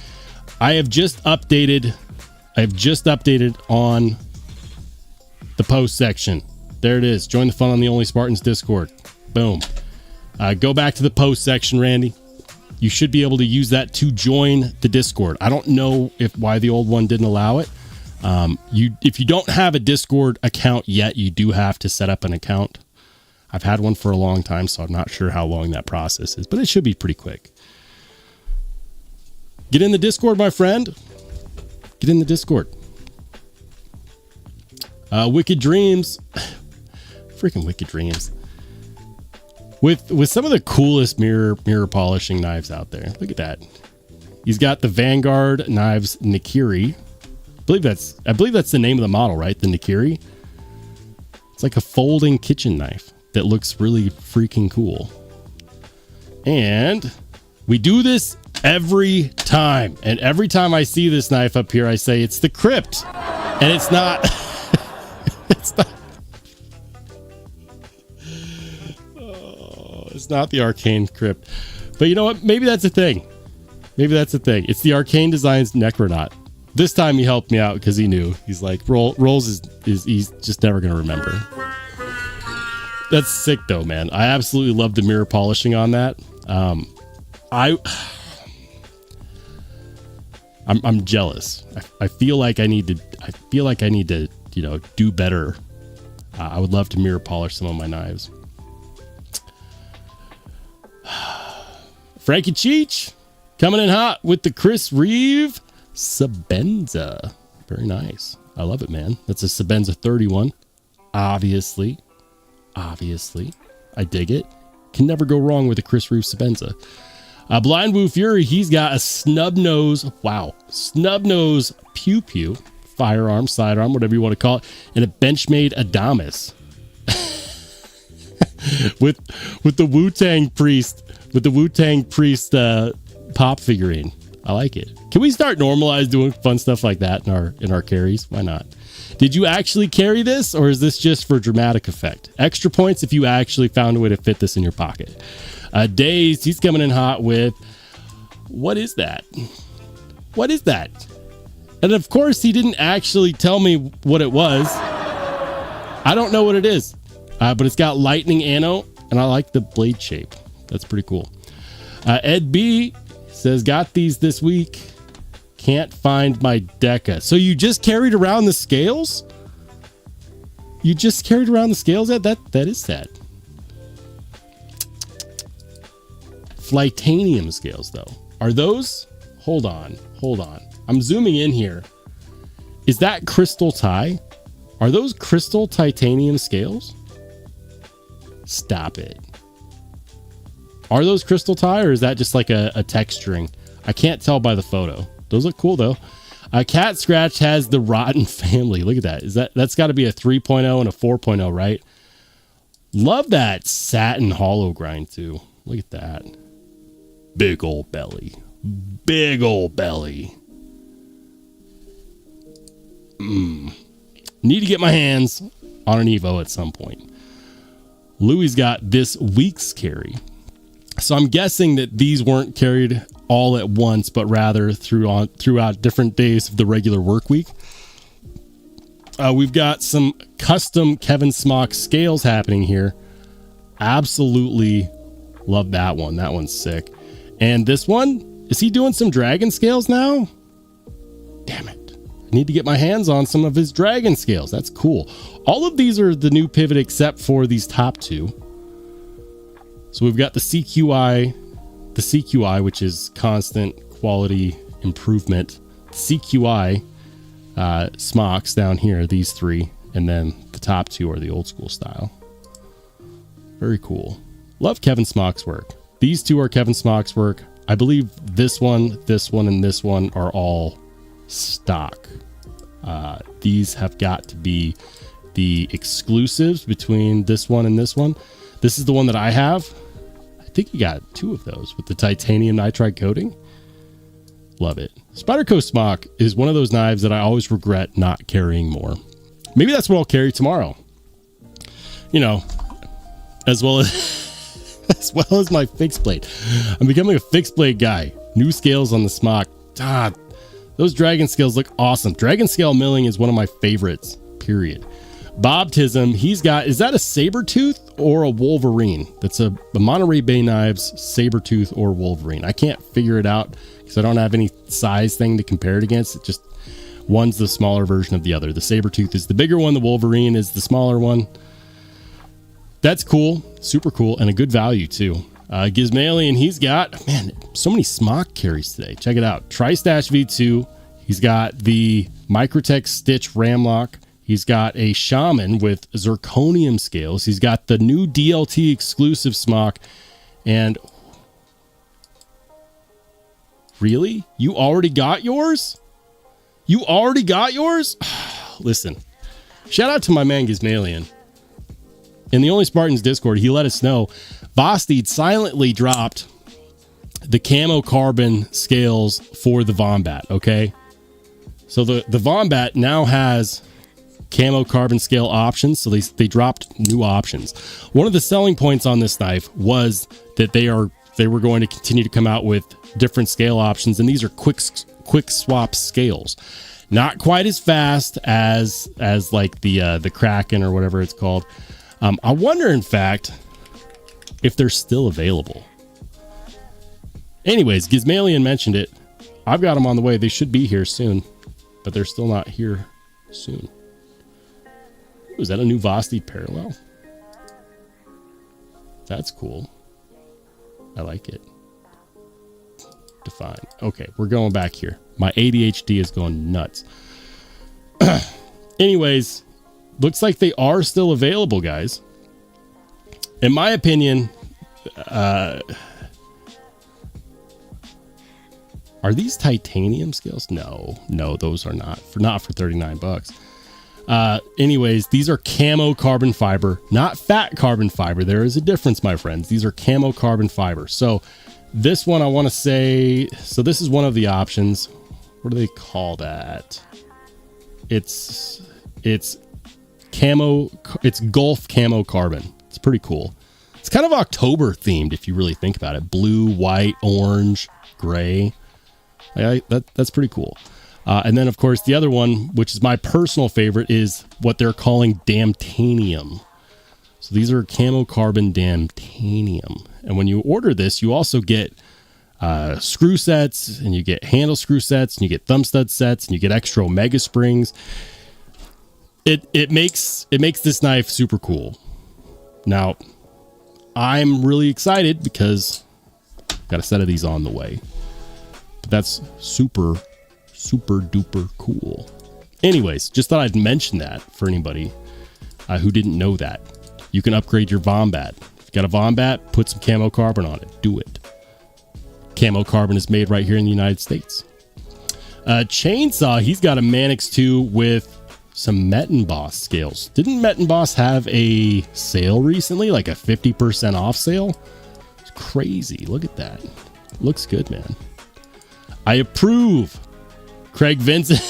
I have just updated on the post section. There it is. Join the fun on the Only Spartans Discord. Boom. Go back to the post section, Randy. You should be able to use that to join the Discord. I don't know why the old one didn't allow it. If you don't have a Discord account yet, you do have to set up an account. I've had one for a long time, so I'm not sure how long that process is, but it should be pretty quick. Get in the Discord, my friend. Get in the Discord. Wicked Dreams. Freaking Wicked Dreams. With some of the coolest mirror polishing knives out there. Look at that. He's got the Vanguard Knives Nikiri. I believe that's the name of the model, right? The Nikiri. It's like a folding kitchen knife that looks really freaking cool. And we do this every time. And every time I see this knife up here, I say it's the Crypt. And it's not. It's not. Oh, it's not the Arcane Crypt. But you know what? Maybe that's a thing. It's the Arcane Designs Necronaut. This time he helped me out because he knew. He's like, Rolls is he's just never going to remember. That's sick though, man. I absolutely love the mirror polishing on that. I'm jealous. I feel like I need to, do better. I would love to mirror polish some of my knives. Frankie Cheech coming in hot with the Chris Reeve Sebenza. Very nice. I love it, man. That's a Sebenza 31. Obviously. I dig it. Can never go wrong with a Chris Reeve Sebenza. Blind Woo Fury, he's got a snub nose pew pew, firearm, sidearm, whatever you want to call it, and a benchmade Adamas. with the Wu-Tang Priest pop figurine. I like it. Can we start normalize doing fun stuff like that in our carries? Why not? Did you actually carry this, or is this just for dramatic effect? Extra points if you actually found a way to fit this in your pocket. Dazed, he's coming in hot with, what is that? And of course, he didn't actually tell me what it was. I don't know what it is, but it's got lightning anno, and I like the blade shape. That's pretty cool. Ed B says, got these this week. Can't find my Deca. So you just carried around the scales? Ed? That is sad. Flightanium scales, though. Are those? Hold on. I'm zooming in here. Is that crystal tie? Are those crystal titanium scales? Stop it. Are those crystal tie, or is that just like a texturing? I can't tell by the photo. Those look cool though. Cat Scratch has the Rotten Family. Look at that. That's got to be a 3.0 and a 4.0, right? Love that satin hollow grind too. Look at that. Big old belly. Need to get my hands on an Evo at some point. Louis got this week's carry. So I'm guessing that these weren't carried all at once, but rather throughout different days of the regular work week. We've got some custom Kevin Smock scales happening here. Absolutely love that one. That one's sick. And this one, is he doing some dragon scales now? Damn it. I need to get my hands on some of his dragon scales. That's cool. All of these are the new pivot except for these top two. So we've got the CQI, which is constant quality improvement. CQI smocks down here, these three, and then the top two are the old school style. Very cool. Love Kevin Smock's work. These two are Kevin Smock's work. I believe this one, and this one are all stock. These have got to be the exclusives between this one and this one. This is the one that I have. I think you got two of those with the titanium nitride coating. Love it. Spyderco Smock is one of those knives that I always regret not carrying more. Maybe that's what I'll carry tomorrow. You know, as well as my fixed blade. I'm becoming a fixed blade guy. New scales on the Smock. God, those dragon scales look awesome. Dragon scale milling is one of my favorites, period. Bob Tism, he's got, is that a saber tooth or a Wolverine? That's a Monterey Bay Knives saber tooth or Wolverine. I can't figure it out because I don't have any size thing to compare it against. It just, one's the smaller version of the other. The saber tooth is the bigger one. The Wolverine is the smaller one. That's cool. Super cool. And a good value too. Gizmalian, he's got, man, so many Smock carries today. Check it out. Tri-Stash V2. He's got the Microtech Stitch Ramlock. He's got a Shaman with zirconium scales. He's got the new DLT exclusive Smock. And really? You already got yours? You already got yours? Listen, shout out to my man Gizmalian. In the Only Spartans Discord, he let us know Vosteed silently dropped the camo carbon scales for the Vombat, okay? So the Vombat now has camo carbon scale options, so they dropped new options. One of the selling points on this knife was that they were going to continue to come out with different scale options, and these are quick swap scales. Not quite as fast as like the Kraken or whatever it's called. I wonder, in fact, if they're still available. Anyways, Gizmalian mentioned it. I've got them on the way. They should be here soon, but they're still not here soon. Ooh, is that a new Vosteed parallel? That's cool. I like it. Define. Okay, we're going back here. My ADHD is going nuts. Anyways, looks like they are still available, guys. In my opinion, are these titanium scales? No, those are not for 39 bucks. Anyways, these are camo carbon fiber, not fat carbon fiber. There is a difference, my friends. These are camo carbon fiber. So this one, I want to say, so this is one of the options. What do they call that? It's camo. It's Gulf camo carbon. It's pretty cool. It's kind of October themed if you really think about it. Blue, white, orange, gray. That's pretty cool. And then, of course, the other one, which is my personal favorite, is what they're calling Damtanium. So these are camo carbon Damtanium. And when you order this, you also get screw sets, and you get handle screw sets, and you get thumb stud sets, and you get extra Omega springs. It makes this knife super cool. Now, I'm really excited because I've got a set of these on the way. But that's super duper cool. Anyways, just thought I'd mention that for anybody who didn't know that. You can upgrade your Vombat. If you got a Vombat, put some camo carbon on it. Do it. Camo carbon is made right here in the United States. Chainsaw, he's got a Manix 2 with some Mettenboss scales. Didn't Mettenboss have a sale recently, like a 50% off sale? It's crazy. Look at that. Looks good, man. I approve. Craig Vincent,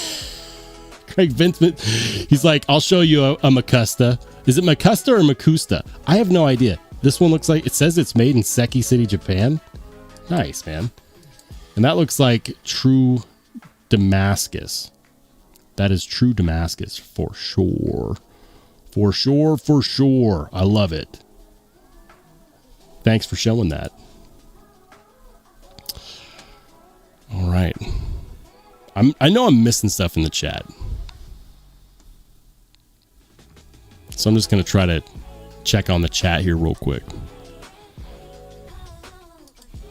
he's like, I'll show you a Macusta. Is it Makusta or Makusta? I have no idea. This one looks like, it says it's made in Seki City, Japan. Nice, man. And that looks like true Damascus. That is true Damascus for sure. For sure, for sure. I love it. Thanks for showing that. All right. I know I'm missing stuff in the chat. So I'm just going to try to check on the chat here real quick.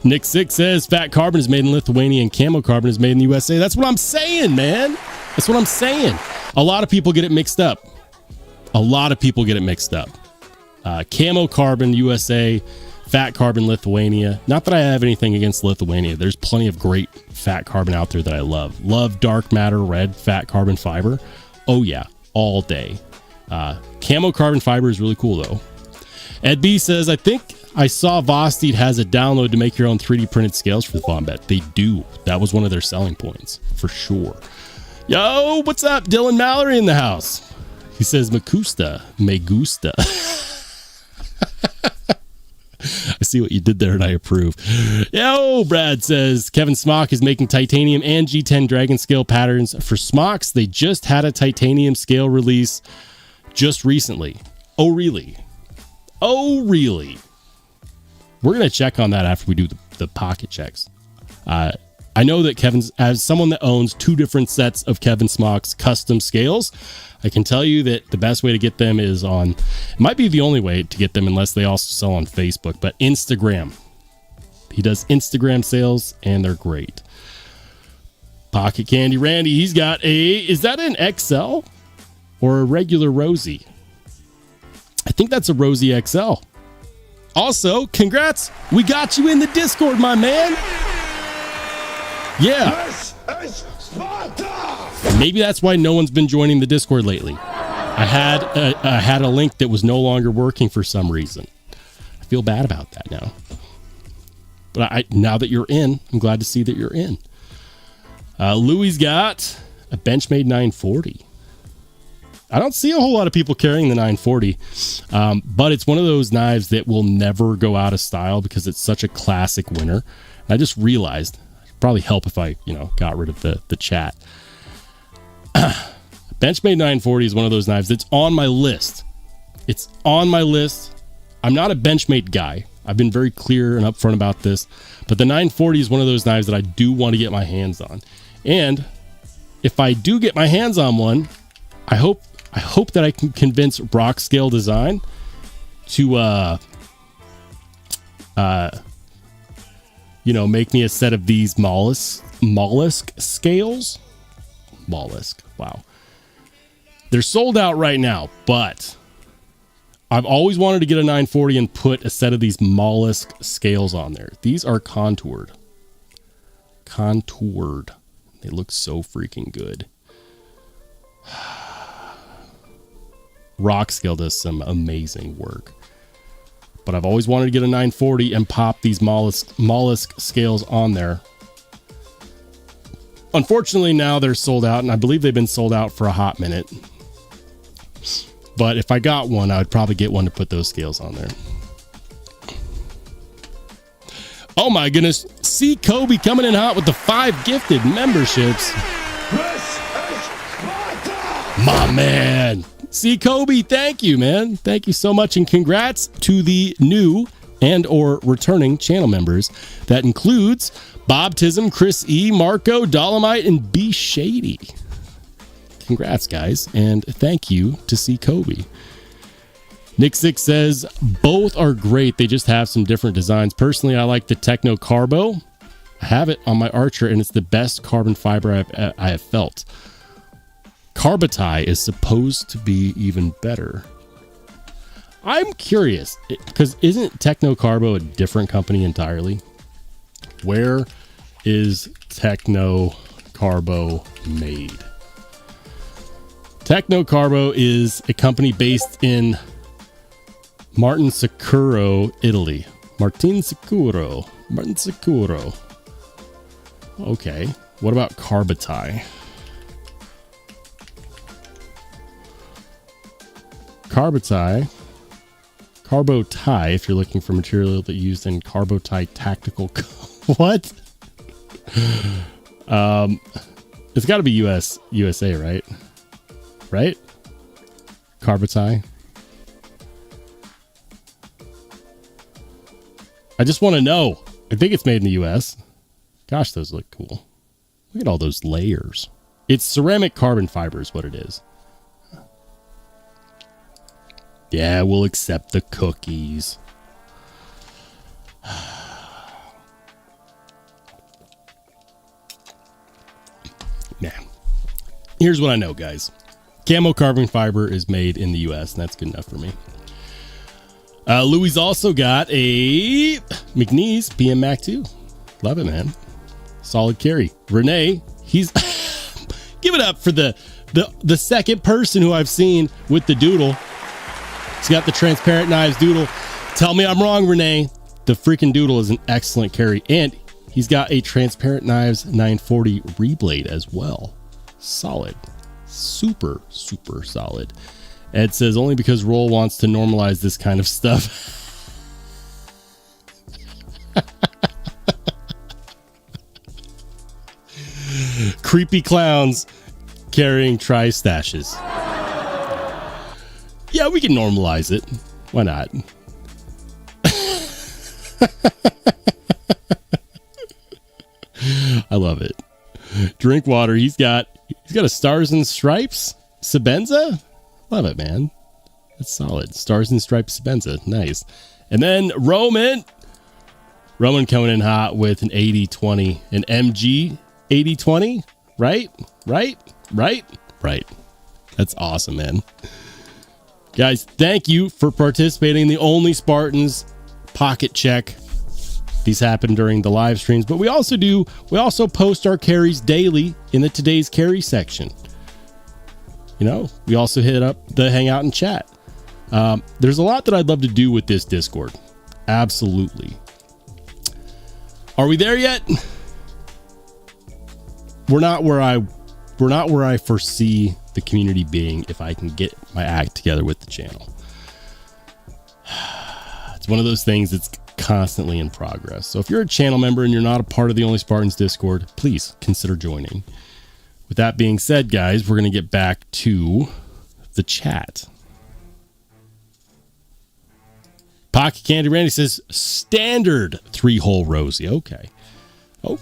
Nick 6 says fat carbon is made in Lithuania and camo carbon is made in the USA. That's what I'm saying, man. That's what I'm saying. A lot of people get it mixed up. A lot of people get it mixed up. Camo carbon USA, fat carbon Lithuania. Not that I have anything against Lithuania. There's plenty of great fat carbon out there that I love. Love dark matter red fat carbon fiber. Oh yeah, all day. Camo carbon fiber is really cool though. Ed B says, I think I saw Vosteed has a download to make your own 3D printed scales for the Bombette. They do. That was one of their selling points for sure. Yo, what's up? Dylan Mallory in the house. He says, Makusta, me gusta. I see what you did there and I approve. Yo, Brad says, Kevin Smock is making titanium and G10 Dragon scale patterns for Smocks. They just had a titanium scale release just recently. Oh, really? Oh, really? We're going to check on that after we do the pocket checks. I know that Kevin's, as someone that owns 2 different sets of Kevin Smock's custom scales, I can tell you that the best way to get them is on, it might be the only way to get them unless they also sell on Facebook, but Instagram. He does Instagram sales and they're great. Pocket Candy Randy, he's got is that an XL or a regular Rosie? I think that's a Rosie XL. Also, congrats. We got you in the Discord, my man. Yeah. This is Sparta! Maybe that's why no one's been joining the Discord lately. I had a link that was no longer working for some reason. I feel bad about that now. But now that you're in, I'm glad to see that you're in. Louis got a benchmade 940. I don't see a whole lot of people carrying the 940, but it's one of those knives that will never go out of style because it's such a classic winner. And I just realized it'd probably help if I, got rid of the chat. Benchmade 940 is one of those knives that's on my list. It's on my list. I'm not a Benchmade guy. I've been very clear and upfront about this, but the 940 is one of those knives that I do want to get my hands on. And if I do get my hands on one, I hope that I can convince Rock Scale Design to make me a set of these mollusk scales. Mollusk, wow. They're sold out right now, but I've always wanted to get a 940 and put a set of these mollusk scales on there. These are contoured. They look so freaking good. Rock Scale does some amazing work. But I've always wanted to get a 940 and pop these mollusk scales on there. Unfortunately, now they're sold out, and I believe they've been sold out for a hot minute. But if I got one, I would probably get one to put those scales on there. Oh my goodness. See Kobe coming in hot with the 5 gifted memberships. My man. See Kobe, thank you, man. Thank you so much, and congrats to the new and or returning channel members. That includes Bob Tism, Chris E, Marco, Dolomite, and B Shady. Congrats, guys, and thank you to C Kobe. Nick 6 says both are great. They just have some different designs. Personally, I like the Techno Carbo. I have it on my Archer, and it's the best carbon fiber I have felt. Carbati is supposed to be even better. I'm curious, because isn't Techno Carbo a different company entirely? Where is Techno Carbo made? Techno Carbo is a company based in Martinsicuro, Italy. Martinsicuro. Okay. What about Carbati? Carbo tie, if you're looking for material that used in carbo tie tactical. What? It's got to be USA, right? Right? Carbo tie. I just want to know. I think it's made in the US. Gosh, those look cool. Look at all those layers. It's ceramic carbon fiber is what it is. Yeah, we'll accept the cookies. Nah. Here's what I know, guys. Camo carbon fiber is made in the US, and that's good enough for me. Louis also got a McNeese PM Mac 2. Love it, man. Solid carry. Renee, he's give it up for the second person who I've seen with the doodle. He's got the transparent knives doodle. Tell me I'm wrong, Renee. The freaking doodle is an excellent carry, and he's got a transparent knives 940 reblade as well. Solid. Super, super solid. Ed says only because Roll wants to normalize this kind of stuff. Creepy clowns carrying tri-stashes. Yeah, we can normalize it. Why not? I love it. Drink water. He's got a Stars and Stripes Sabenza. Love it, man. That's solid. Stars and Stripes Sabenza. Nice. And then Roman coming in hot with an 80-20, an MG 80-20. Right. That's awesome, man. Guys, thank you for participating in the Only Spartans pocket check. These happen during the live streams, but we also post our carries daily in the Today's Carry section. You know, we also hit up the Hangout and Chat. There's a lot that I'd love to do with this Discord. Absolutely. Are we there yet? We're not where I foresee the community being if I can get my act together with the channel. It's one of those things that's constantly in progress. So if you're a channel member and you're not a part of the Only Spartans Discord, please consider joining. With that being said, guys, we're going to get back to the chat. Pocket Candy Randy says standard 3-hole Rosie. Okay. I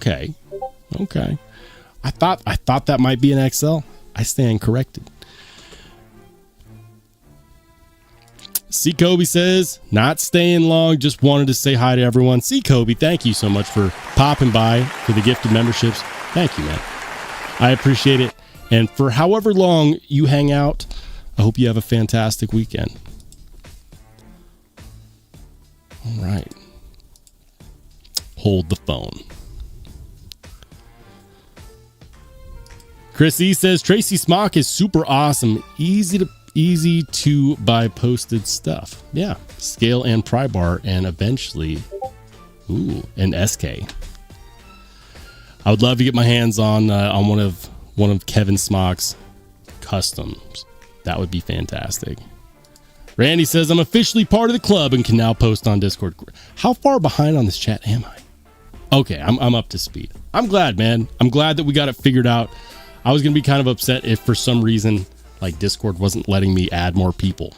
thought that might be an XL. I stand corrected. C. Kobe says, not staying long, just wanted to say hi to everyone. C. Kobe, thank you so much for popping by for the gifted memberships. Thank you, man. I appreciate it. And for however long you hang out, I hope you have a fantastic weekend. All right. Hold the phone. Chris E says Tracy Smock is super awesome. Easy to buy posted stuff. Yeah. Scale and pry bar and eventually an SK. I would love to get my hands on one of Kevin Smock's customs. That would be fantastic. Randy says I'm officially part of the club and can now post on Discord. How far behind on this chat am I? Okay, I'm up to speed. I'm glad, man. I'm glad that we got it figured out. I was going to be kind of upset if for some reason like Discord wasn't letting me add more people.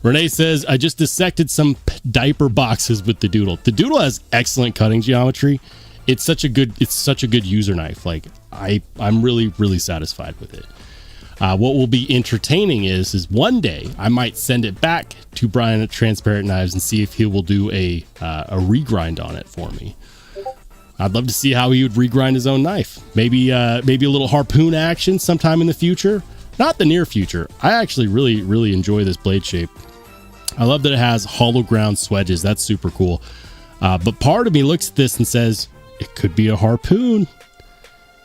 Renee says, I just dissected some diaper boxes with the Doodle. The Doodle has excellent cutting geometry. It's such a good user knife. Like I'm really, really satisfied with it. What will be entertaining is one day I might send it back to Brian at Transparent Knives and see if he will do a regrind on it for me. I'd love to see how he would regrind his own knife. Maybe a little harpoon action sometime in the future. Not the near future. I actually really, really enjoy this blade shape. I love that it has hollow ground swedges. That's super cool. But part of me looks at this and says, it could be a harpoon.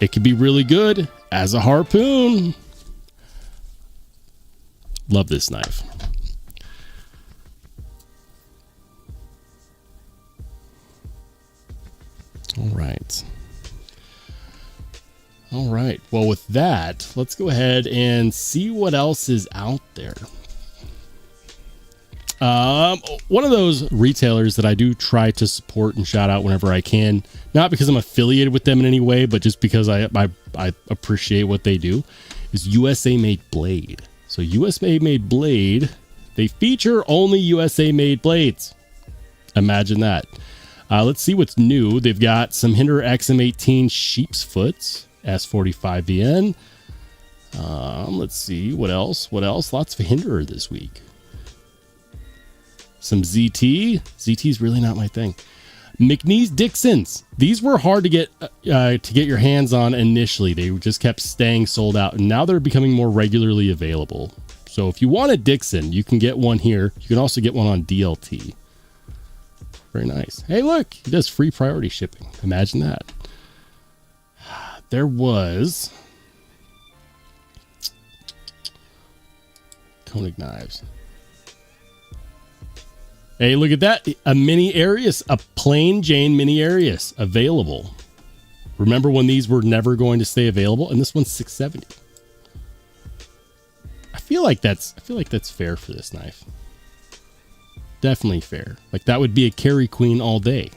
It could be really good as a harpoon. Love this knife. All right. Well, with that, let's go ahead and see what else is out there. One of those retailers that I do try to support and shout out whenever I can, not because I'm affiliated with them in any way, but just because I appreciate what they do, is USA Made Blade. So USA Made Blade, they feature only USA Made blades. Imagine that. Let's see what's new. They've got some Hinder XM18 sheep's foots, S45VN. Let's see what else. Lots of Hinderer this week. Some ZT. ZT is really not my thing. McNeese Dixons. These were hard to get your hands on initially. They just kept staying sold out, and now they're becoming more regularly available. So if you want a Dixon, you can get one here. You can also get one on DLT. Very nice. Hey, look, he does free priority shipping. Imagine that. There was Koenig knives. Hey, look at that. A mini Arius, a plain Jane mini Arius available. Remember when these were never going to stay available? And this one's $670. I feel like that's fair for this knife. Definitely fair. Like that would be a carry queen all day.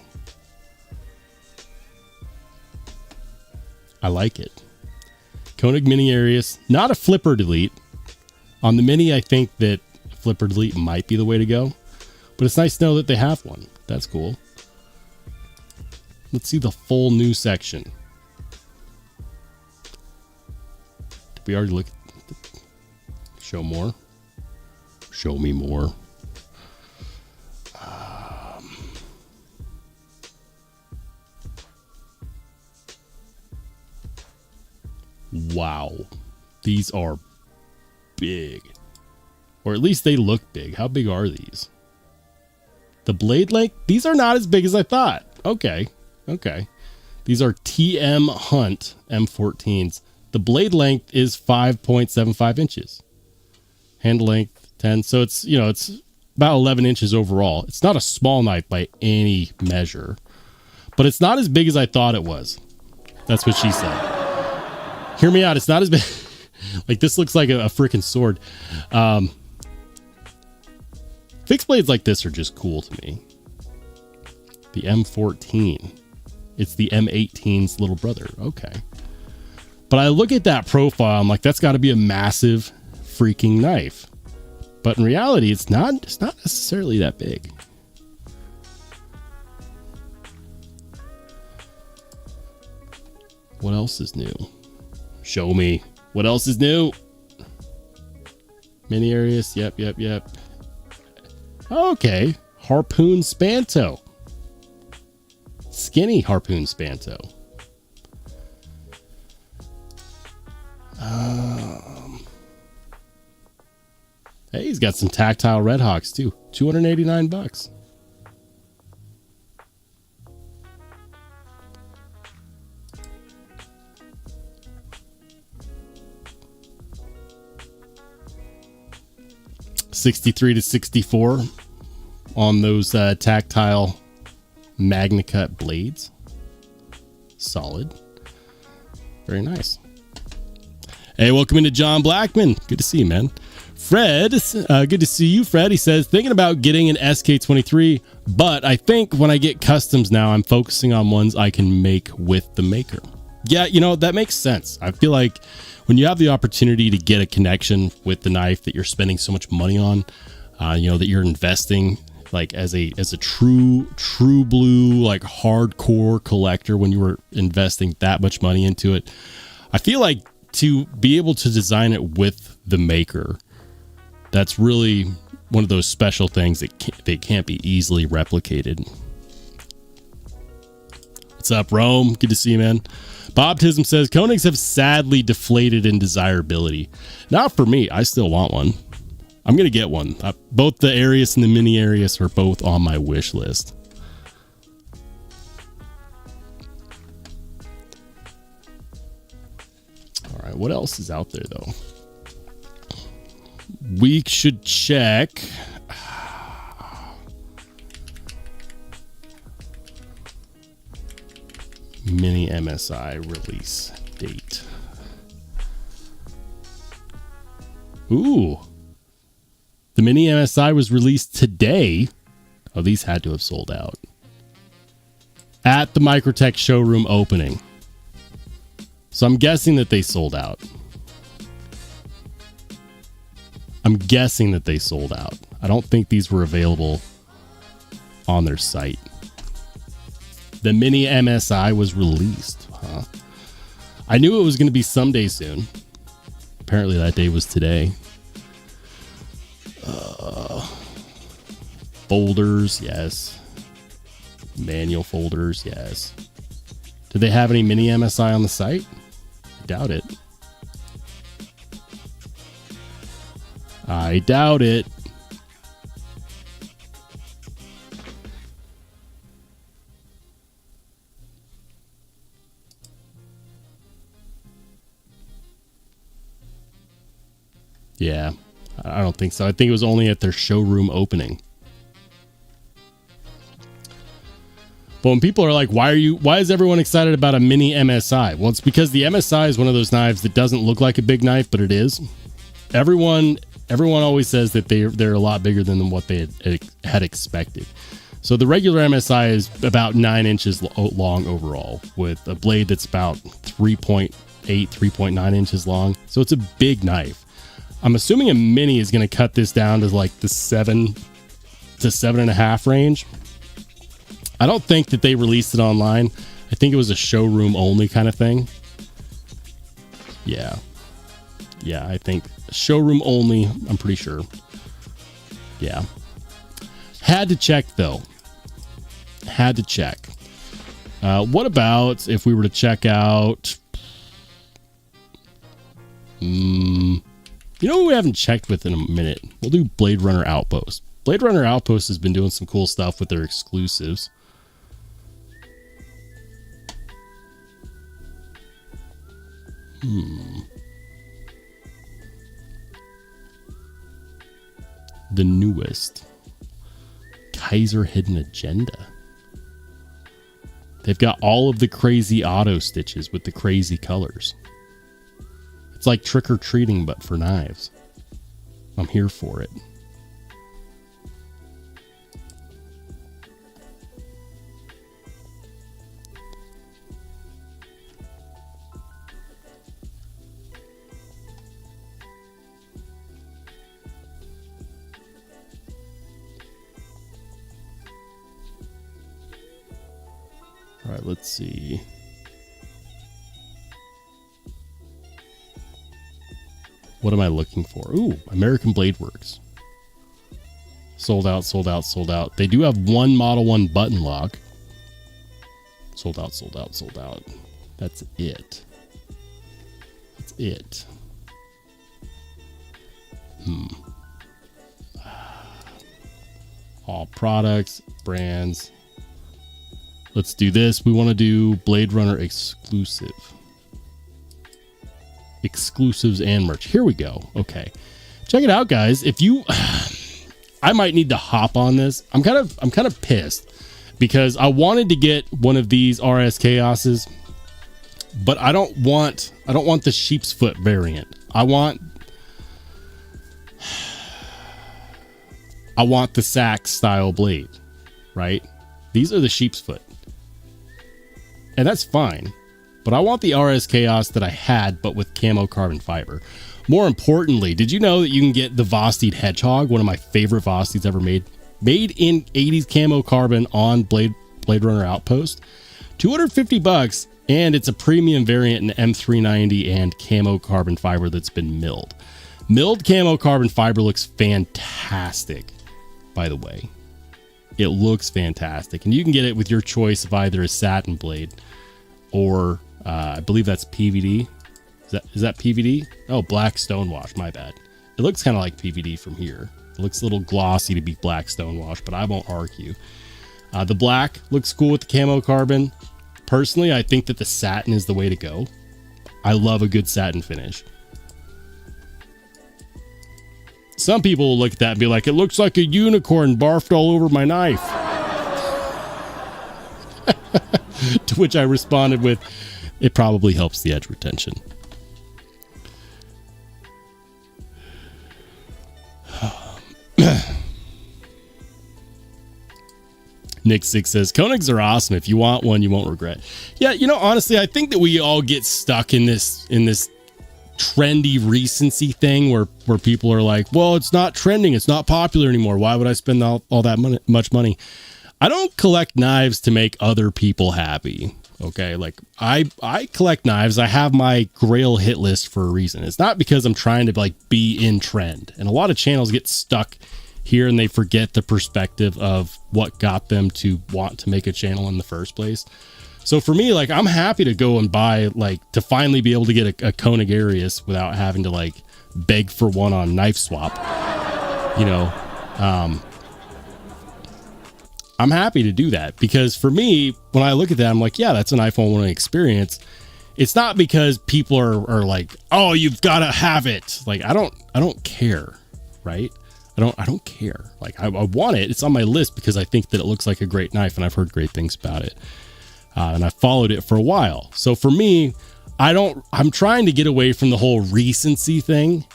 I like it. Koenig mini Arius, not a flipper delete. On the mini, I think that flipper delete might be the way to go. But it's nice to know that they have one. That's cool. Let's see the full new section. Did we already look? Show more. Show me more. Wow. These are big. Or at least they look big. How big are these? The blade length? These are not as big as I thought. Okay. These are TM Hunt M14s. The blade length is 5.75 inches. Handle length 10. So it's, it's about 11 inches overall. It's not a small knife by any measure, but it's not as big as I thought it was. That's what she said. Hear me out. It's not as big. Like this looks like a freaking sword. Fixed blades like this are just cool to me. The M14. It's the M18's little brother. Okay. But I look at that profile, I'm like, that's got to be a massive freaking knife. But in reality, it's not necessarily that big. What else is new? Show me. What else is new? Mini Arius. Yep. Okay. Harpoon Spanto. Skinny Harpoon Spanto. Hey, he's got some tactile Red Hawks too. $289. $63 to $64 on those tactile MagnaCut blades. Solid. Very nice. Hey, welcome into John Blackman. Good to see you, man. Fred, good to see you, Fred. He says, thinking about getting an SK23, but I think when I get customs now, I'm focusing on ones I can make with the maker. Yeah, that makes sense. I feel like when you have the opportunity to get a connection with the knife that you're spending so much money on, that you're investing like as a true blue, like hardcore collector, when you were investing that much money into it, I feel like to be able to design it with the maker, that's really one of those special things that can't be easily replicated. What's up, Rome? Good to see you, man. Bob Tism says, Koenigs have sadly deflated in desirability. Not for me. I still want one. I'm going to get one. Both the Arius and the Mini Arius are both on my wish list. All right, what else is out there, though? We should check. Mini MSI release date. Ooh. The mini MSI was released today. Oh, these had to have sold out. At the Microtech showroom opening. So I'm guessing that they sold out. I'm guessing that they sold out. I don't think these were available on their site. The mini MSI was released. Huh? I knew it was going to be someday soon. Apparently that day was today. Folders, yes. Manual folders, yes. Do they have any mini MSI on the site? I doubt it. I doubt it. Yeah, I don't think so. I think it was only at their showroom opening. But when people are like, why is everyone excited about a mini MSI? Well, it's because the MSI is one of those knives that doesn't look like a big knife, but it is. Everyone always says that they're a lot bigger than what they had expected. So the regular MSI is about 9 inches long overall, with a blade that's about 3.8, 3.9 inches long. So it's a big knife. I'm assuming a mini is going to cut this down to like the 7 to 7.5 range. I don't think that they released it online. I think it was a showroom only kind of thing. Yeah. Yeah, I think showroom only. I'm pretty sure. Yeah. Had to check though. Had to check. What about if we were to check out... you know what we haven't checked with in a minute? We'll do Blade Runner Outpost. Blade Runner Outpost has been doing some cool stuff with their exclusives. The newest Kaiser Hidden Agenda. They've got all of the crazy auto stitches with the crazy colors. It's like trick-or-treating, but for knives. I'm here for it. All right, let's see. What am I looking for? Ooh, American Blade Works. Sold out, sold out, sold out. They do have one Model 1 button lock. Sold out, sold out, sold out. That's it. That's it. All products, brands. Let's do this. We want to do Blade Runner exclusive. Exclusives and merch. Here we go. Okay. Check it out, guys. If you I might need to hop on this. I'm kind of pissed because I wanted to get one of these RS Chaoses, but I don't want the sheep's foot variant. I want the sack style blade, right? These are the sheep's foot. And that's fine, but I want the RS Chaos that I had, but with camo carbon fiber. More importantly, did you know that you can get the Vosteed Hedgehog, one of my favorite Vosteeds ever made in 80s camo carbon on Blade Runner Outpost? $250, and it's a premium variant in M390 and camo carbon fiber that's been milled. Milled camo carbon fiber looks fantastic, by the way. It looks fantastic, and you can get it with your choice of either a satin blade or I believe that's PVD. Is that PVD? Oh, black stonewash. My bad. It looks kind of like PVD from here. It looks a little glossy to be black stonewash, but I won't argue. The black looks cool with the camo carbon. Personally, I think that the satin is the way to go. I love a good satin finish. Some people will look at that and be like, it looks like a unicorn barfed all over my knife. To which I responded with, it probably helps the edge retention. Nick Six says Koenigs are awesome. If you want one, you won't regret. Yeah, you know, honestly, I think that we all get stuck in this trendy recency thing where people are like, well, it's not trending, it's not popular anymore, why would I spend all that much money? I don't collect knives to make other people happy. Okay, like I collect knives. I have my grail hit list for a reason. It's not because I'm trying to like be in trend. And a lot of channels get stuck here and they forget the perspective of what got them to want to make a channel in the first place. So for me, like, I'm happy to go and buy, like, to finally be able to get a Koenig Arius without having to like beg for one on Knife Swap. You know, I'm happy to do that because for me, when I look at that, I'm like, yeah, that's an iPhone 1 experience. It's not because people are like, oh, you've got to have it. Like, I don't care, right? I don't care. Like, I want it. It's on my list because I think that it looks like a great knife and I've heard great things about it. And I followed it for a while. So for me, I'm trying to get away from the whole recency thing.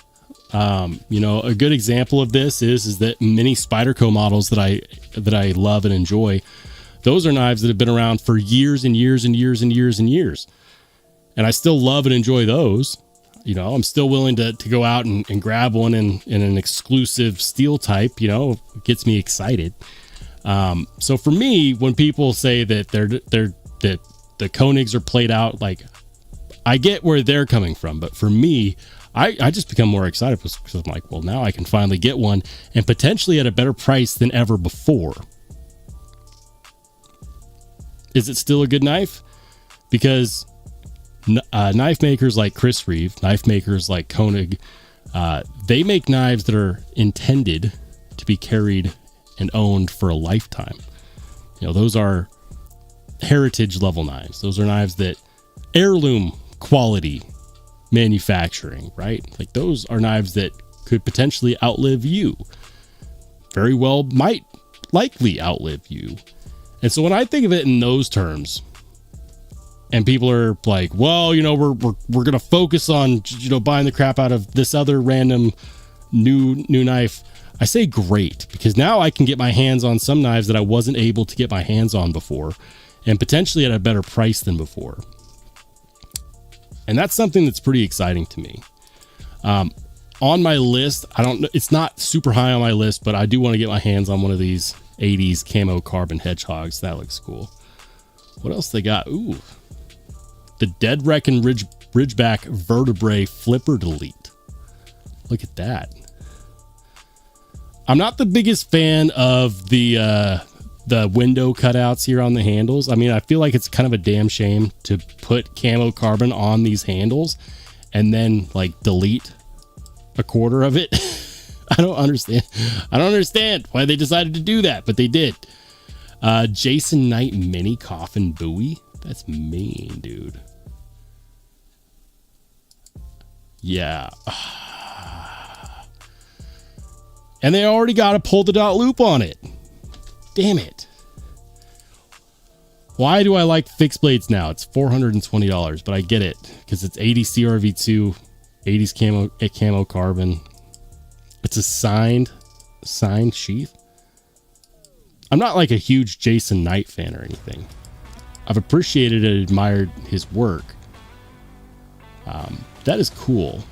You know, a good example of this is that many Spyderco models that I love and enjoy, those are knives that have been around for years and years and years and years and years. And I still love and enjoy those. You know, I'm still willing to go out and grab one in an exclusive steel type, you know, it gets me excited. So for me, when people say that that the Koenigs are played out, like, I get where they're coming from, but for me, I just become more excited because I'm like, well, now I can finally get one and potentially at a better price than ever before. Is it still a good knife? Because knife makers like Chris Reeve, knife makers like Koenig, they make knives that are intended to be carried and owned for a lifetime. You know, those are heritage level knives. Those are knives that heirloom quality manufacturing, right? Like, those are knives that could potentially outlive you. Very well might likely outlive you. And so when I think of it in those terms, and people are like, well, you know, we're going to focus on, you know, buying the crap out of this other random new knife, I say great, because now I can get my hands on some knives that I wasn't able to get my hands on before, and potentially at a better price than before. And that's something that's pretty exciting to me. On my list, it's not super high on my list, but I do want to get my hands on one of these 80s camo carbon hedgehogs. That looks cool. What else they got? Ooh, the Dead Reckon Ridgeback Vertebrae Flipper Delete. Look at that. I'm not the biggest fan of the window cutouts here on the handles. I mean, I feel like it's kind of a damn shame to put camo carbon on these handles and then like delete a quarter of it. I don't understand why they decided to do that, but they did. Jason Knight Mini Coffin Buoy. That's mean, dude. Yeah. And they already got a pull the dot loop on it. Damn it. Why do I like fixed blades now? It's $420, but I get it because it's 80 CRV2, 80s camo carbon. It's a signed sheath. I'm not like a huge Jason Knight fan or anything. I've appreciated and admired his work. That is cool.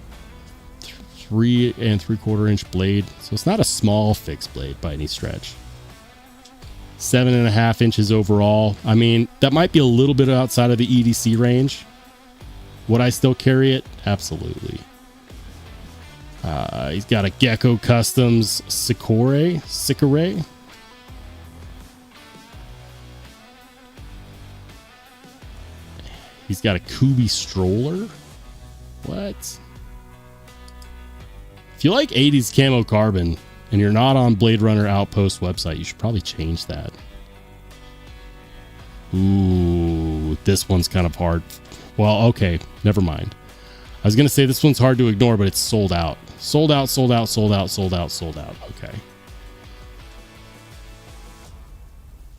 3 3/4 inch blade. So it's not a small fixed blade by any stretch. 7.5 inches overall. I mean, that might be a little bit outside of the EDC range. Would I still carry it? Absolutely. He's got a Gecko Customs Sikore. He's got a Kubi Stroller. What? If you like 80s camo carbon and you're not on Blade Runner Outpost website, you should probably change that. Ooh, this one's kind of hard. Well, okay, never mind. I was going to say this one's hard to ignore, but it's sold out. Sold out. Okay.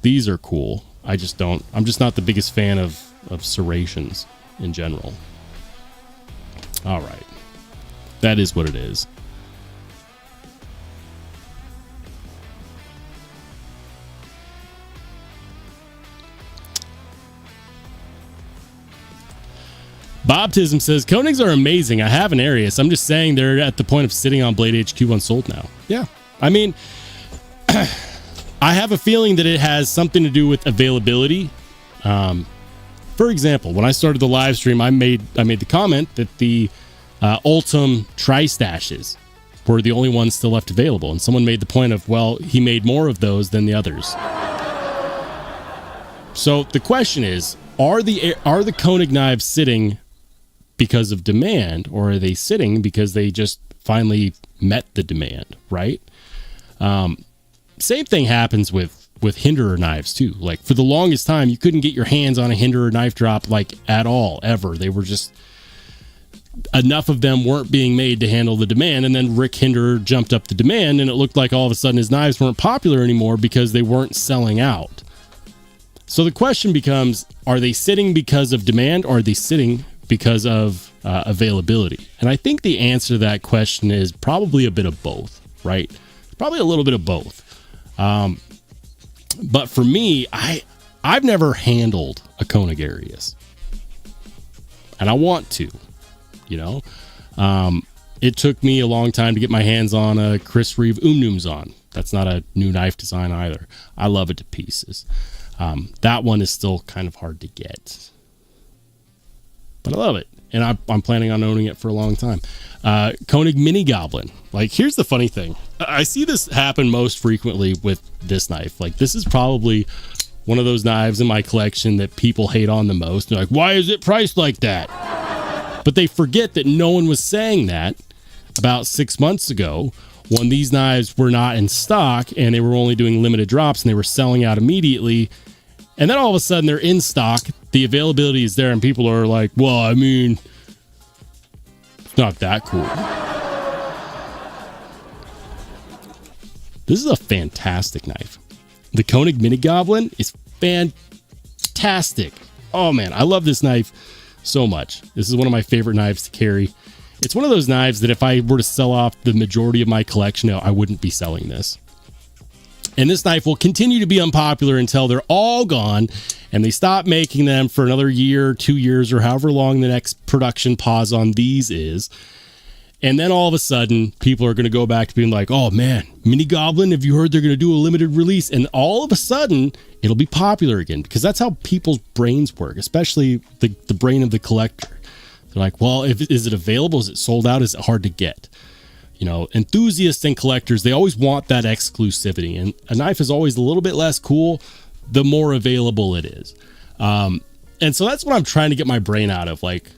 These are cool. I'm just not the biggest fan of serrations in general. All right. That is what it is. Bobtism says, Koenigs are amazing. I have an Arius. I'm just saying they're at the point of sitting on Blade HQ unsold now. Yeah. I mean, I have a feeling that it has something to do with availability. For example, when I started the live stream, I made the comment that the Ultim Tri-Stashes were the only ones still left available. And someone made the point of, well, he made more of those than the others. So the question is, are the Koenig knives sitting because of demand, or are they sitting because they just finally met the demand, right? Same thing happens with Hinderer knives too. Like, for the longest time, you couldn't get your hands on a Hinderer knife drop like at all, ever. They were just, enough of them weren't being made to handle the demand, and then Rick Hinderer jumped up the demand, and it looked like all of a sudden his knives weren't popular anymore because they weren't selling out. So the question becomes, are they sitting because of demand, or are they sitting because of availability? And I think the answer to that question is probably a bit of both, right? Probably a little bit of both. But for me, I've never handled a Koenig Arius, and I want to, you know. It took me a long time to get my hands on a Chris Reeve Umnumzon. That's not a new knife design either. I love it to pieces. That one is still kind of hard to get, but I love it, and I'm planning on owning it for a long time. Koenig Mini Goblin. Like, here's the funny thing. I see this happen most frequently with this knife. Like, this is probably one of those knives in my collection that people hate on the most. They're like, why is it priced like that? But they forget that no one was saying that about 6 months ago, when these knives were not in stock and they were only doing limited drops and they were selling out immediately. And then all of a sudden they're in stock, the availability is there, and people are like, well, I mean, it's not that cool. This is a fantastic knife. The Koenig Mini Goblin is fantastic. Oh man, I love this knife so much. This is one of my favorite knives to carry. It's one of those knives that if I were to sell off the majority of my collection, I wouldn't be selling this. And this knife will continue to be unpopular until they're all gone and they stop making them for another year, 2 years, or however long the next production pause on these is. And then all of a sudden, people are going to go back to being like, oh man, Mini Goblin, have you heard they're going to do a limited release? And all of a sudden, it'll be popular again, because that's how people's brains work, especially the brain of the collector. They're like, well, is it available? Is it sold out? Is it hard to get? You know, enthusiasts and collectors, they always want that exclusivity. And a knife is always a little bit less cool the more available it is. And so that's what I'm trying to get my brain out of. Like,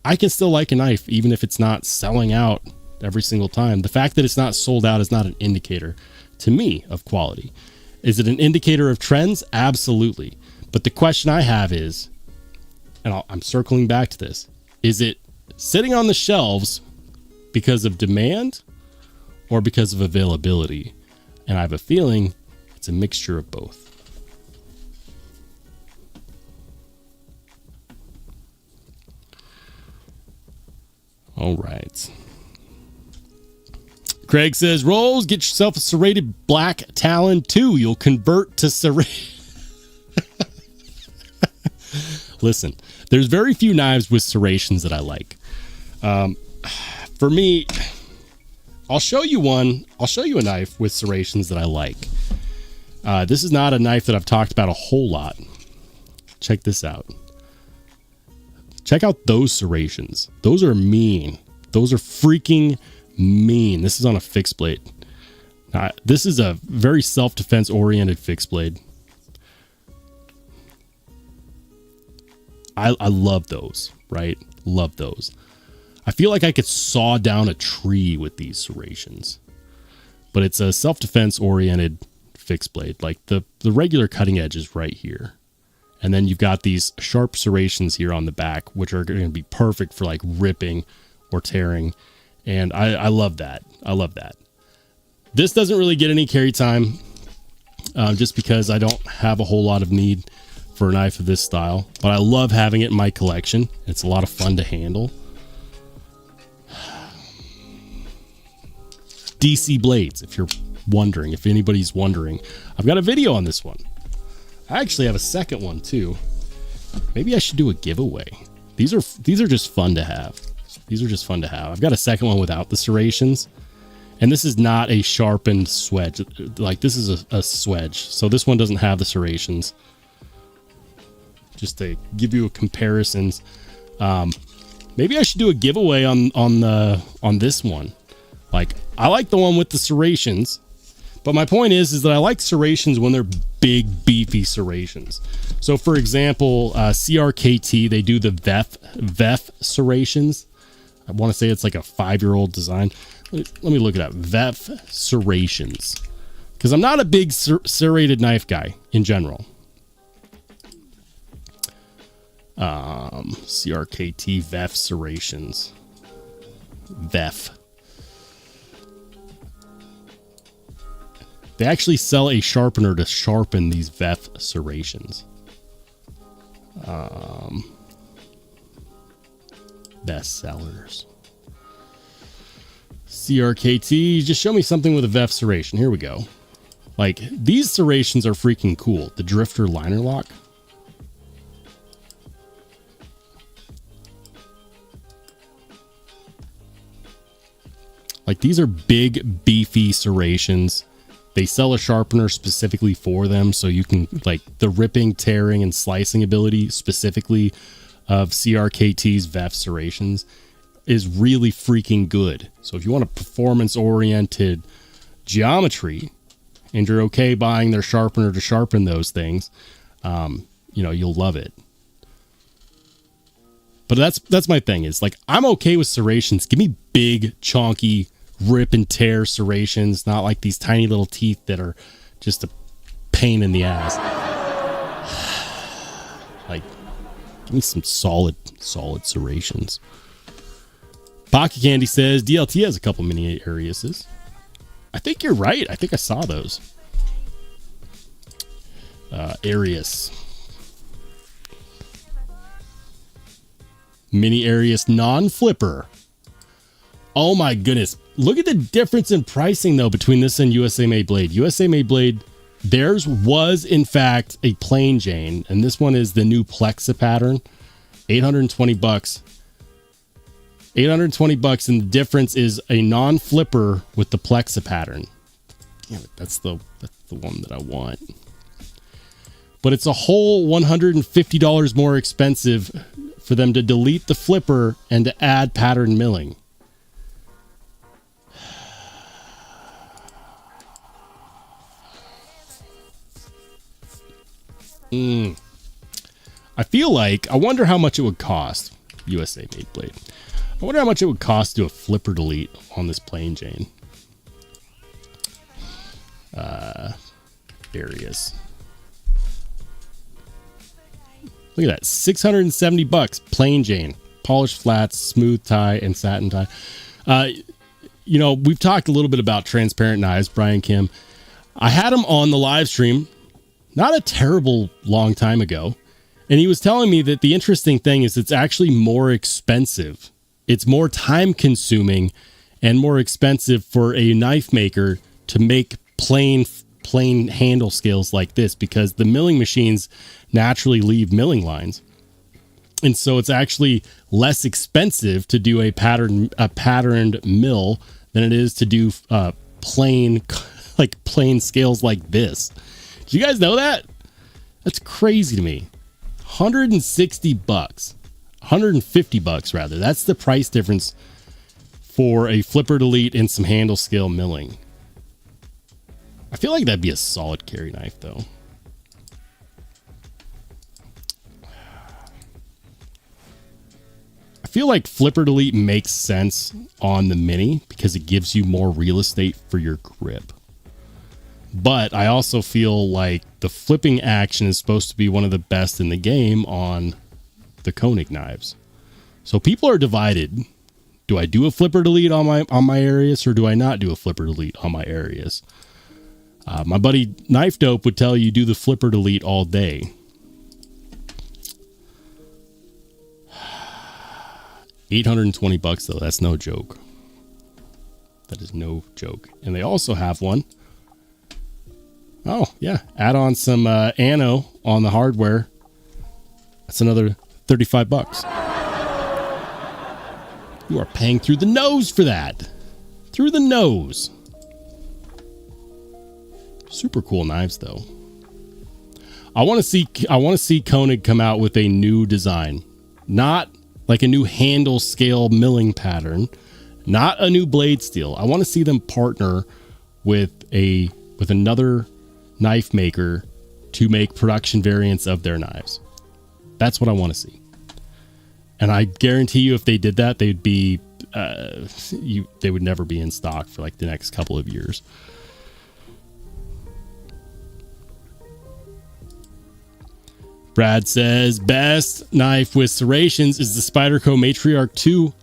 I can still like a knife, even if it's not selling out every single time. The fact that it's not sold out is not an indicator, to me, of quality. Is it an indicator of trends? Absolutely. But the question I have is, and I'm circling back to this, is it sitting on the shelves because of demand or because of availability? And I have a feeling it's a mixture of both. All right. Craig says, Rolls, get yourself a serrated black Talon 2. You'll convert to serrated. Listen, there's very few knives with serrations that I like. For me, I'll show you one. I'll show you a knife with serrations that I like. This is not a knife that I've talked about a whole lot. Check this out. Check out those serrations. Those are mean. Those are freaking mean. This is on a fixed blade. This is a very self-defense oriented fixed blade. I love those, right? Love those. I feel like I could saw down a tree with these serrations, but it's a self-defense oriented fixed blade. Like the regular cutting edge is right here. And then you've got these sharp serrations here on the back, which are going to be perfect for like ripping or tearing. And I love that. I love that. This doesn't really get any carry time, just because I don't have a whole lot of need for a knife of this style, but I love having it in my collection. It's a lot of fun to handle. DC blades, if you're wondering, if anybody's wondering, I've got a video on this one. I actually have a second one too. Maybe I should do a giveaway. These are just fun to have. These are just fun to have. I've got a second one without the serrations, and this is not a sharpened swedge. Like, this is a swedge, so this one doesn't have the serrations. Just to give you a comparisons. Maybe I should do a giveaway on this one. Like, I like the one with the serrations, but my point is that I like serrations when they're big, beefy serrations. So, for example, CRKT, they do the VEF serrations. I want to say it's like a 5-year-old design. Let me look it up. VEF serrations. Because I'm not a big serrated knife guy in general. CRKT VEF serrations. VEF. They actually sell a sharpener to sharpen these VEF serrations. Best sellers. CRKT, just show me something with a VEF serration. Here we go. Like, these serrations are freaking cool. The Drifter liner lock. Like, these are big, beefy serrations. They sell a sharpener specifically for them, so you can, like, the ripping, tearing, and slicing ability specifically of CRKT's VEF serrations is really freaking good. So if you want a performance-oriented geometry, and you're okay buying their sharpener to sharpen those things, you know, you'll love it. But that's my thing, is like, I'm okay with serrations. Give me big, chonky, rip and tear serrations, not like these tiny little teeth that are just a pain in the ass. Like, give me some solid serrations. Pocket Candy says DLT has a couple mini Ariuses. I think you're right. I think I saw those. Arius. Mini Arius non-flipper. Oh my goodness. Look at the difference in pricing, though, between this and USA Made Blade. USA Made Blade, theirs was, in fact, a plain Jane, and this one is the new Plexa pattern. $820. $820, and the difference is a non-flipper with the Plexa pattern. Damn it, that's the one that I want. But it's a whole $150 more expensive for them to delete the flipper and to add pattern milling. I feel like, I wonder how much it would cost. USA Made Blade. I wonder how much it would cost to do a flipper delete on this plain Jane. Arius. Look at that, $670, plain Jane, polished flats, smooth tie, and satin tie. You know, we've talked a little bit about transparent knives, Brian Kim. I had him on the live stream not a terrible long time ago, and he was telling me that the interesting thing is it's actually more expensive. It's more time consuming and more expensive for a knife maker to make plain handle scales like this, because the milling machines naturally leave milling lines. And so it's actually less expensive to do a patterned mill than it is to do plain scales like this. Do you guys know that? That's crazy to me. $160, $150 rather. That's the price difference for a flipper delete and some handle scale milling. I feel like that'd be a solid carry knife, though. I feel like flipper delete makes sense on the Mini because it gives you more real estate for your grip. But I also feel like the flipping action is supposed to be one of the best in the game on the Koenig knives. So people are divided. Do I do a flipper delete on my Arius, or do I not do a flipper delete on my Arius? My buddy Knife Dope would tell you do the flipper delete all day. $820 though. That's no joke. That is no joke. And they also have one. Oh, yeah. Add on some anno on the hardware. That's another $35. You are paying through the nose for that. Through the nose. Super cool knives though. I want to see Koenig come out with a new design. Not like a new handle scale milling pattern, not a new blade steel. I want to see them partner with another knife maker to make production variants of their knives. That's what I want to see. And I guarantee you, if they did that, they'd be they would never be in stock for like the next couple of years. Brad says best knife with serrations is the Spyderco Matriarch 2.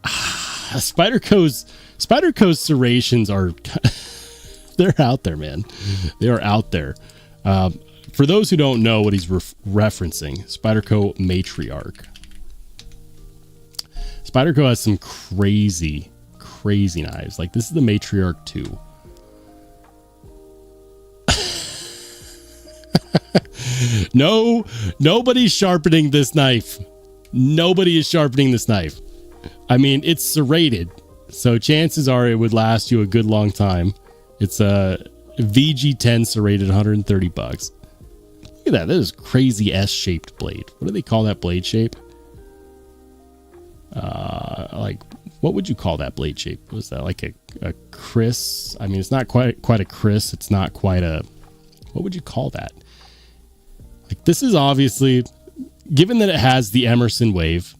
Spyderco's serrations are they're out there, man. They are out there. For those who don't know what he's referencing, Spyderco Matriarch. Spyderco has some crazy knives. Like this is the Matriarch 2. No, nobody's sharpening this knife. Nobody is sharpening this knife. I mean, it's serrated, so chances are it would last you a good long time. It's a VG10 serrated, $130. Look at that. That is crazy S-shaped blade. What do they call that blade shape? Like, what would you call that blade shape? Was that like a Chris? I mean, it's not quite a Chris. It's not quite a, what would you call that? Like, this is obviously, given that it has the Emerson wave,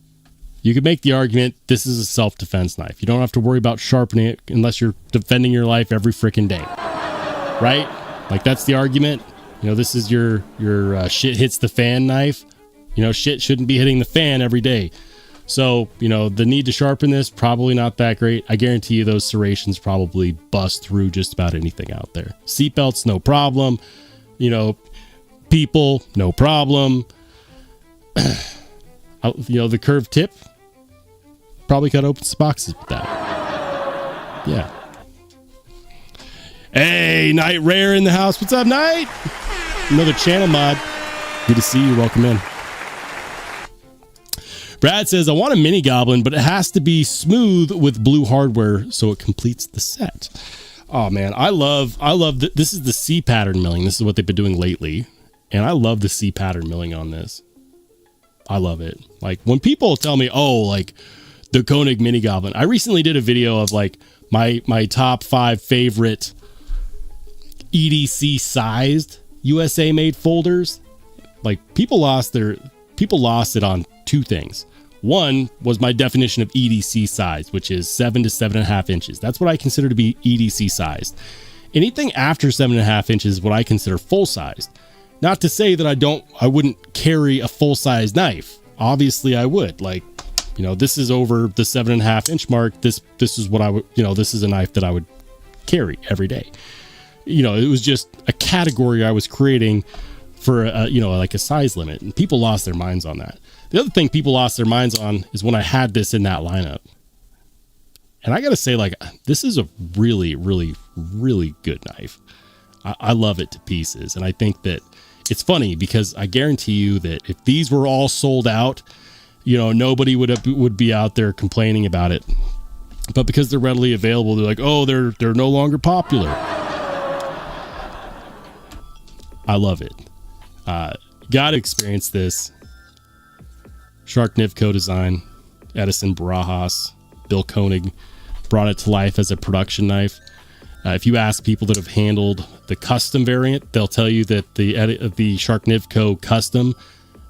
you could make the argument this is a self-defense knife. You don't have to worry about sharpening it unless you're defending your life every freaking day, right? Like, that's the argument. You know, this is your shit hits the fan knife. You know, shit shouldn't be hitting the fan every day. So, you know, the need to sharpen this, probably not that great. I guarantee you those serrations probably bust through just about anything out there. Seatbelts, no problem. You know, people, no problem. You know, the curved tip probably cut open some boxes with that. Yeah. Hey, Night Rare in the house. What's up, Night? Another channel mod. Good to see you. Welcome in. Brad says, I want a mini goblin, but it has to be smooth with blue hardware so it completes the set. Oh man, I love this is the C pattern milling. This is what they've been doing lately. And I love the C pattern milling on this. I love it. Like when people tell me, oh, like the Koenig mini goblin. I recently did a video of like my top 5 favorite EDC sized USA made folders. Like people lost it on 2 things. One was my definition of EDC size, which is 7 to 7.5 inches. That's what I consider to be EDC sized. Anything after 7.5 inches is what I consider full sized. Not to say that I wouldn't carry a full size knife. Obviously I would. Like, you know, this is over the 7.5 inch mark. This is what I would, you know, this is a knife that I would carry every day. You know, it was just a category I was creating for you know, like a size limit, and people lost their minds on that. The other thing people lost their minds on is when I had this in that lineup. And I got to say, like, this is a really, really, really good knife. I love it to pieces. And I think that it's funny because I guarantee you that if these were all sold out, you know, nobody would be out there complaining about it. But because they're readily available, they're like, oh, they're no longer popular. I love it. Got to experience this. Shark Nivco design, Edison Barajas, Bill Koenig brought it to life as a production knife. If you ask people that have handled the custom variant, they'll tell you that the Shark Nivco custom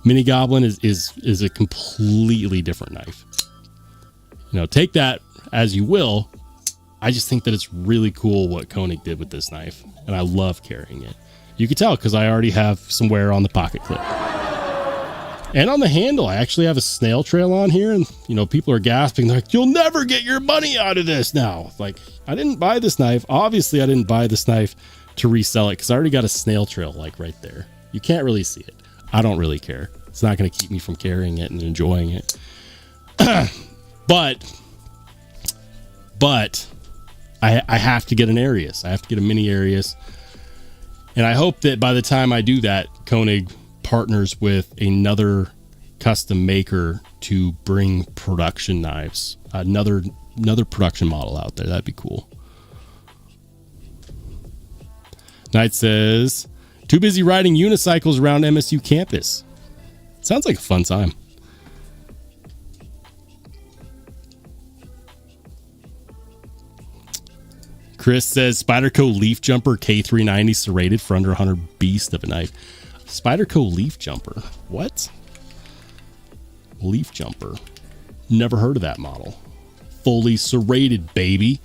mini goblin is a completely different knife. You know, take that as you will. I just think that it's really cool what Koenig did with this knife, and I love carrying it. You can tell because I already have some wear on the pocket clip. And on the handle, I actually have a snail trail on here, and you know, people are gasping. They're like, you'll never get your money out of this now. Like, I didn't buy this knife. Obviously, I didn't buy this knife to resell it because I already got a snail trail like right there. You can't really see it. I don't really care. It's not going to keep me from carrying it and enjoying it. But I have to get an Arius. I have to get a mini Arius. And I hope that by the time I do that, Koenig partners with another custom maker to bring production knives. Another production model out there. That'd be cool. Knight says, too busy riding unicycles around MSU campus. Sounds like a fun time. Chris says, Spyderco Leaf Jumper K390 serrated for under 100 beast of a knife. Spyderco Leaf Jumper. What? Leaf Jumper. Never heard of that model. Fully serrated, baby.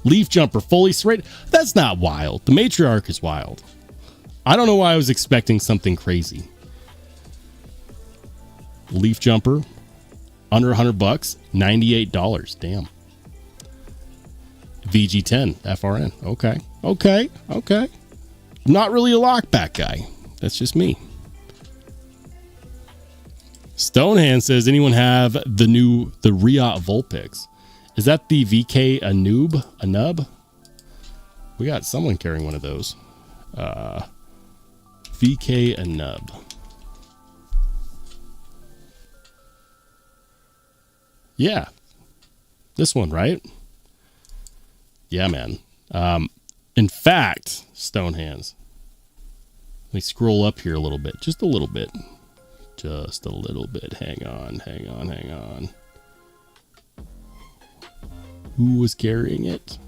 Leaf Jumper, fully serrated. That's not wild. The Matriarch is wild. I don't know why I was expecting something crazy. Leaf Jumper, under $100, $98. Damn. VG10 FRN. Okay. I'm not really a lockback guy. That's just me. Stonehand says, anyone have the Riot Vulpix? Is that the VK Anub? We got someone carrying one of those. VK Anub. Yeah. This one, right? Yeah, man. In fact, Stonehands. Let me scroll up here a little bit. Just a little bit. Just a little bit. Hang on. Who was carrying it?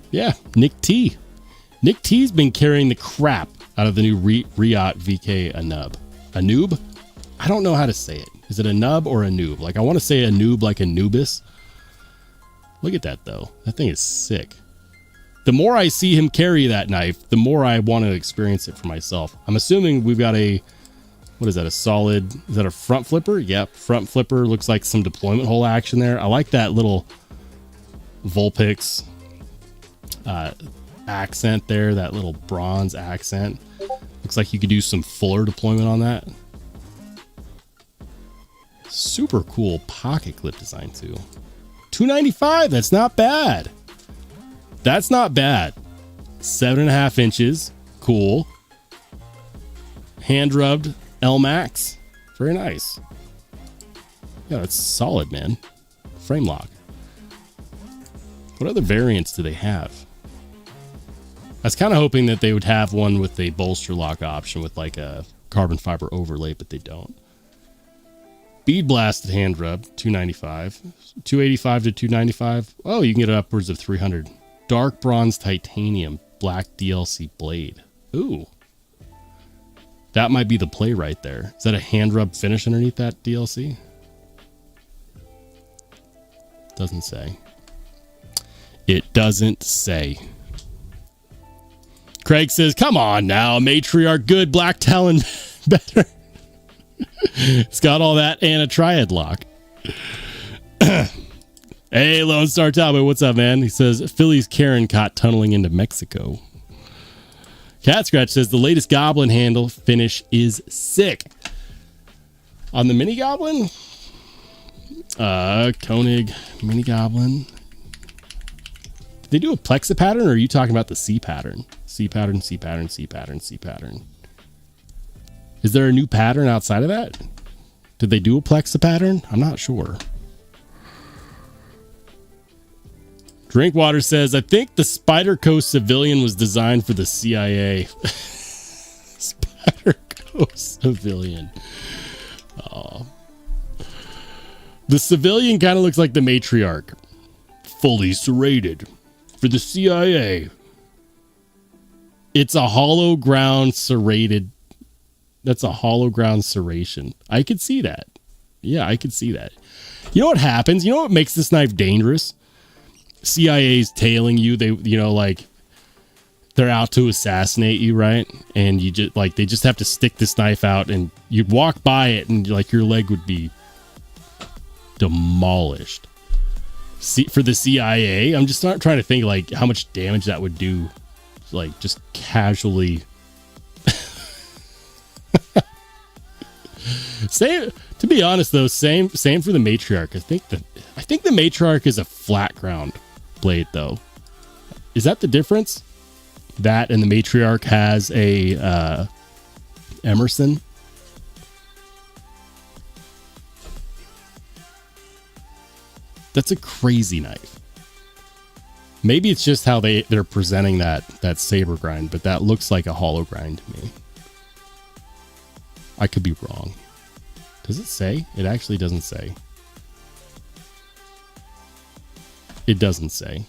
Yeah, Nick T. Nick T's been carrying the crap out of the new Riot VK Anub. Anub? I don't know how to say it. Is it a nub or a noob? Like, I want to say a noob like Anubis. Look at that, though. That thing is sick. The more I see him carry that knife, the more I want to experience it for myself. I'm assuming we've got a... What is that? A solid... Is that a front flipper? Yep. Front flipper. Looks like some deployment hole action there. I like that little Vulpix accent there. That little bronze accent. Looks like you could do some fuller deployment on that. Super cool pocket clip design too. $295. That's not bad. That's not bad. 7.5 inches. Cool. Hand rubbed L-Max. Very nice. Yeah, that's solid, man. Frame lock. What other variants do they have? I was kind of hoping that they would have one with a bolster lock option with like a carbon fiber overlay, but they don't. Bead blasted hand rub, $295. $285 to $295. Oh, you can get it upwards of $300. Dark bronze titanium black DLC blade. Ooh. That might be the play right there. Is that a hand rub finish underneath that DLC? Doesn't say. It doesn't say. Craig says, come on now, Matriarch good, Black Talon better. It's got all that and a triad lock. Hey, Lone Star Talbot, what's up, man? He says, Philly's Karen caught tunneling into Mexico. Cat Scratch says, the latest Goblin handle finish is sick. On the Mini Goblin? Koenig Mini Goblin. Did they do a Plexa pattern, or are you talking about the C pattern? C pattern, C pattern, C pattern, C pattern. Is there a new pattern outside of that? Did they do a Plexa pattern? I'm not sure. Drinkwater says, I think the Spyderco Civilian was designed for the CIA. Spyderco Civilian. Oh. The Civilian kind of looks like the Matriarch. Fully serrated. For the CIA. It's a hollow ground serrated. That's a hollow ground serration. I could see that. Yeah, I could see that. You know what happens? You know what makes this knife dangerous? CIA's tailing you. They, you know, like they're out to assassinate you, right? And you just like they just have to stick this knife out, and you'd walk by it, and like your leg would be demolished. See, for the CIA, I'm just not trying to think like how much damage that would do, like just casually. To be honest, though, same for the Matriarch. I think the Matriarch is a flat ground blade, though. Is that the difference? That and the Matriarch has a Emerson. That's a crazy knife. Maybe it's just how they're presenting that saber grind, but that looks like a hollow grind to me. I could be wrong. Does it say? It actually doesn't say. It doesn't say.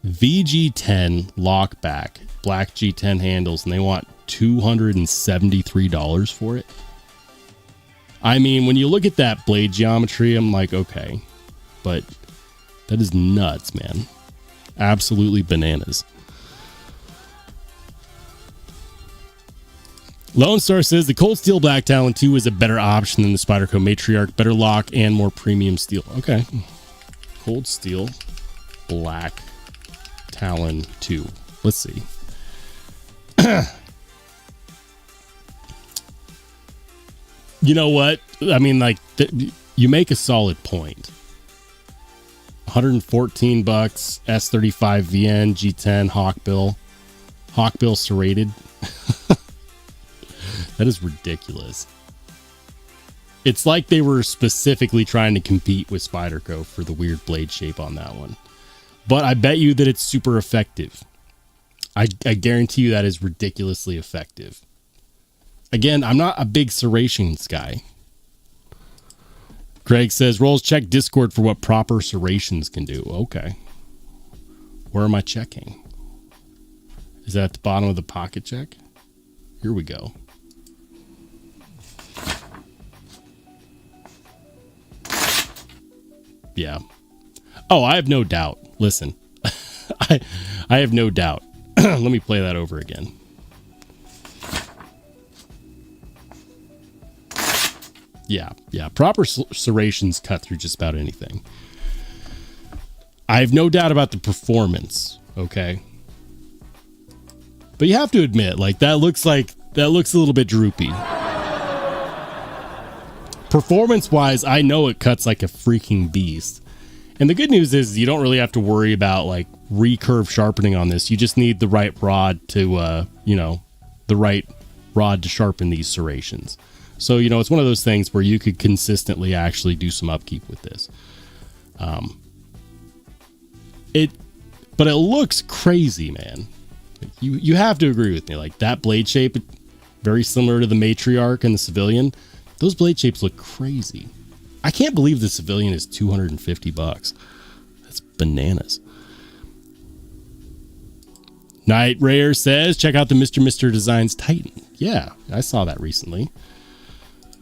VG10 lockback, black G10 handles, and they want $273 for it. I mean, when you look at that blade geometry, I'm like, okay, but that is nuts, man. Absolutely bananas. Lone Star says the Cold Steel Black Talon 2 is a better option than the Spyderco Matriarch. Better lock and more premium steel. Okay. Cold Steel Black Talon 2. Let's see. You know what? I mean, like, you make a solid point. $114, S35 VN, G10, Hawkbill serrated. That is ridiculous. It's like they were specifically trying to compete with Spyderco for the weird blade shape on that one. But I bet you that it's super effective. I guarantee you that is ridiculously effective. Again, I'm not a big serrations guy. Greg says, Rolls, check Discord for what proper serrations can do. Okay. Where am I checking? Is that at the bottom of the pocket check? Here we go. Yeah. Oh, I have no doubt. Listen, I have no doubt. Let me play that over again. Yeah. Proper serrations cut through just about anything. I have no doubt about the performance. Okay. But you have to admit, like, that looks a little bit droopy. Performance-wise, I know it cuts like a freaking beast. And the good news is you don't really have to worry about, like, recurve sharpening on this. You just need the right rod to, the right rod to sharpen these serrations. So, it's one of those things where you could consistently actually do some upkeep with this. But it looks crazy, man. You have to agree with me. Like, that blade shape, very similar to the Matriarch and the Civilian. Those blade shapes look crazy. I can't believe the Civilian is $250. That's bananas. Night Rayer says, check out the Mr. Designs Titan. Yeah, I saw that recently.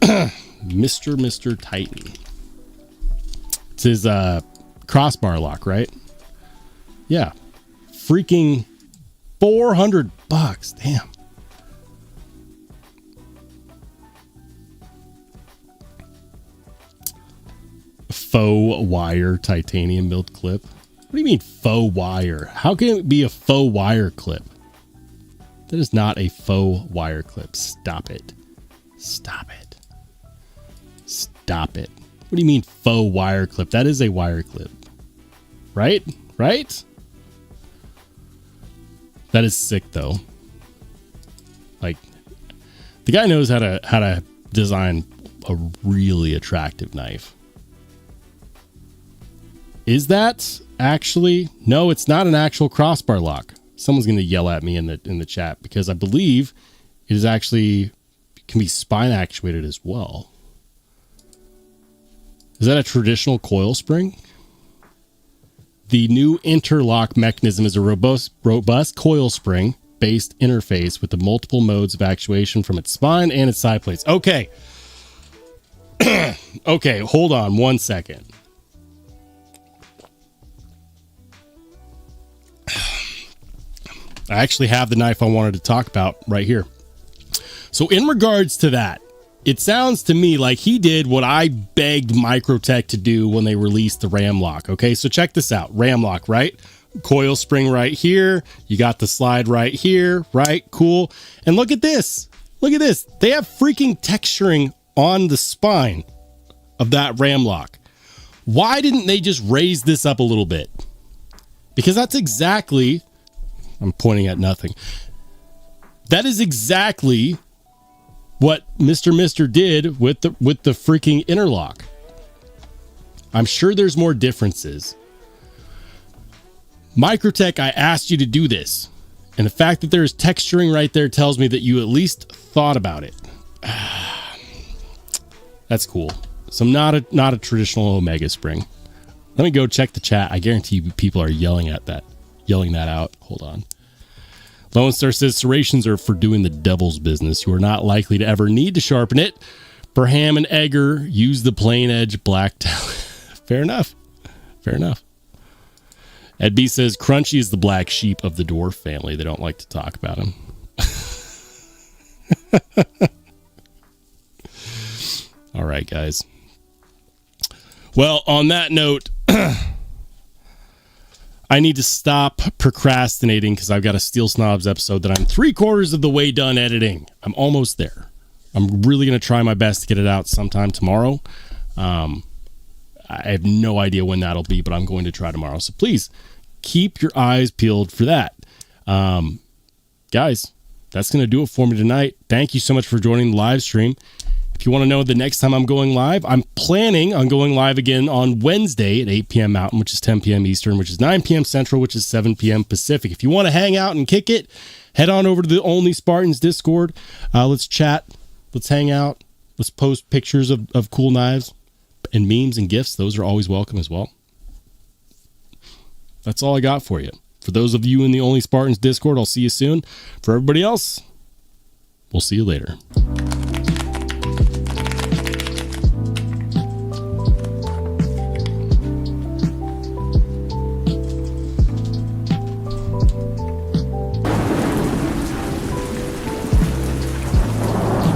Mr. Titan. It's his crossbar lock, right? Yeah. Freaking $400. Damn. Faux wire titanium milled clip. What do you mean faux wire? How can it be a faux wire clip? That is not a faux wire clip. Stop it. Stop it. Stop it. What do you mean faux wire clip? That is a wire clip. Right? Right? That is sick though. Like, the guy knows how to design a really attractive knife. Is that actually? No, it's not an actual crossbar lock. Someone's going to yell at me in the chat because I believe it is actually can be spine actuated as well. Is that a traditional coil spring? The new interlock mechanism is a robust coil spring based interface with the multiple modes of actuation from its spine and its side plates. Okay. Okay, hold on 1 second. I actually have the knife I wanted to talk about right here. So in regards to that, it sounds to me like he did what I begged Microtech to do when they released the ram lock. Okay, so check this out. Ram lock, right? Coil spring right here. You got the slide right here, right? Cool. And look at this. Look at this. They have freaking texturing on the spine of that ram lock. Why didn't they just raise this up a little bit? Because that's exactly, I'm pointing at nothing. That is exactly what Mr. did with the freaking interlock. I'm sure there's more differences. Microtech, I asked you to do this. And the fact that there's texturing right there tells me that you at least thought about it. That's cool. So not a traditional Omega spring. Let me go check the chat. I guarantee you people are yelling that out. Hold on. Lone Star says serrations are for doing the devil's business. You are not likely to ever need to sharpen it. For ham and egger, use the plain edge black talent. Fair enough. Ed B says Crunchy is the black sheep of the dwarf family. They don't like to talk about him. All right, guys. Well, on that note, I need to stop procrastinating because I've got a Steel Snobs episode that I'm 3/4 of the way done editing. I'm almost there. I'm really going to try my best to get it out sometime tomorrow. I have no idea when that'll be, but I'm going to try tomorrow. So please keep your eyes peeled for that. Guys, that's going to do it for me tonight. Thank you so much for joining the live stream. If you want to know the next time I'm going live, I'm planning on going live again on Wednesday at 8 p.m. Mountain, which is 10 p.m. Eastern, which is 9 p.m. Central, which is 7 p.m. Pacific. If you want to hang out and kick it, head on over to the Only Spartans Discord. Let's chat. Let's hang out. Let's post pictures of cool knives and memes and gifts. Those are always welcome as well. That's all I got for you. For those of you in the Only Spartans Discord, I'll see you soon. For everybody else, we'll see you later.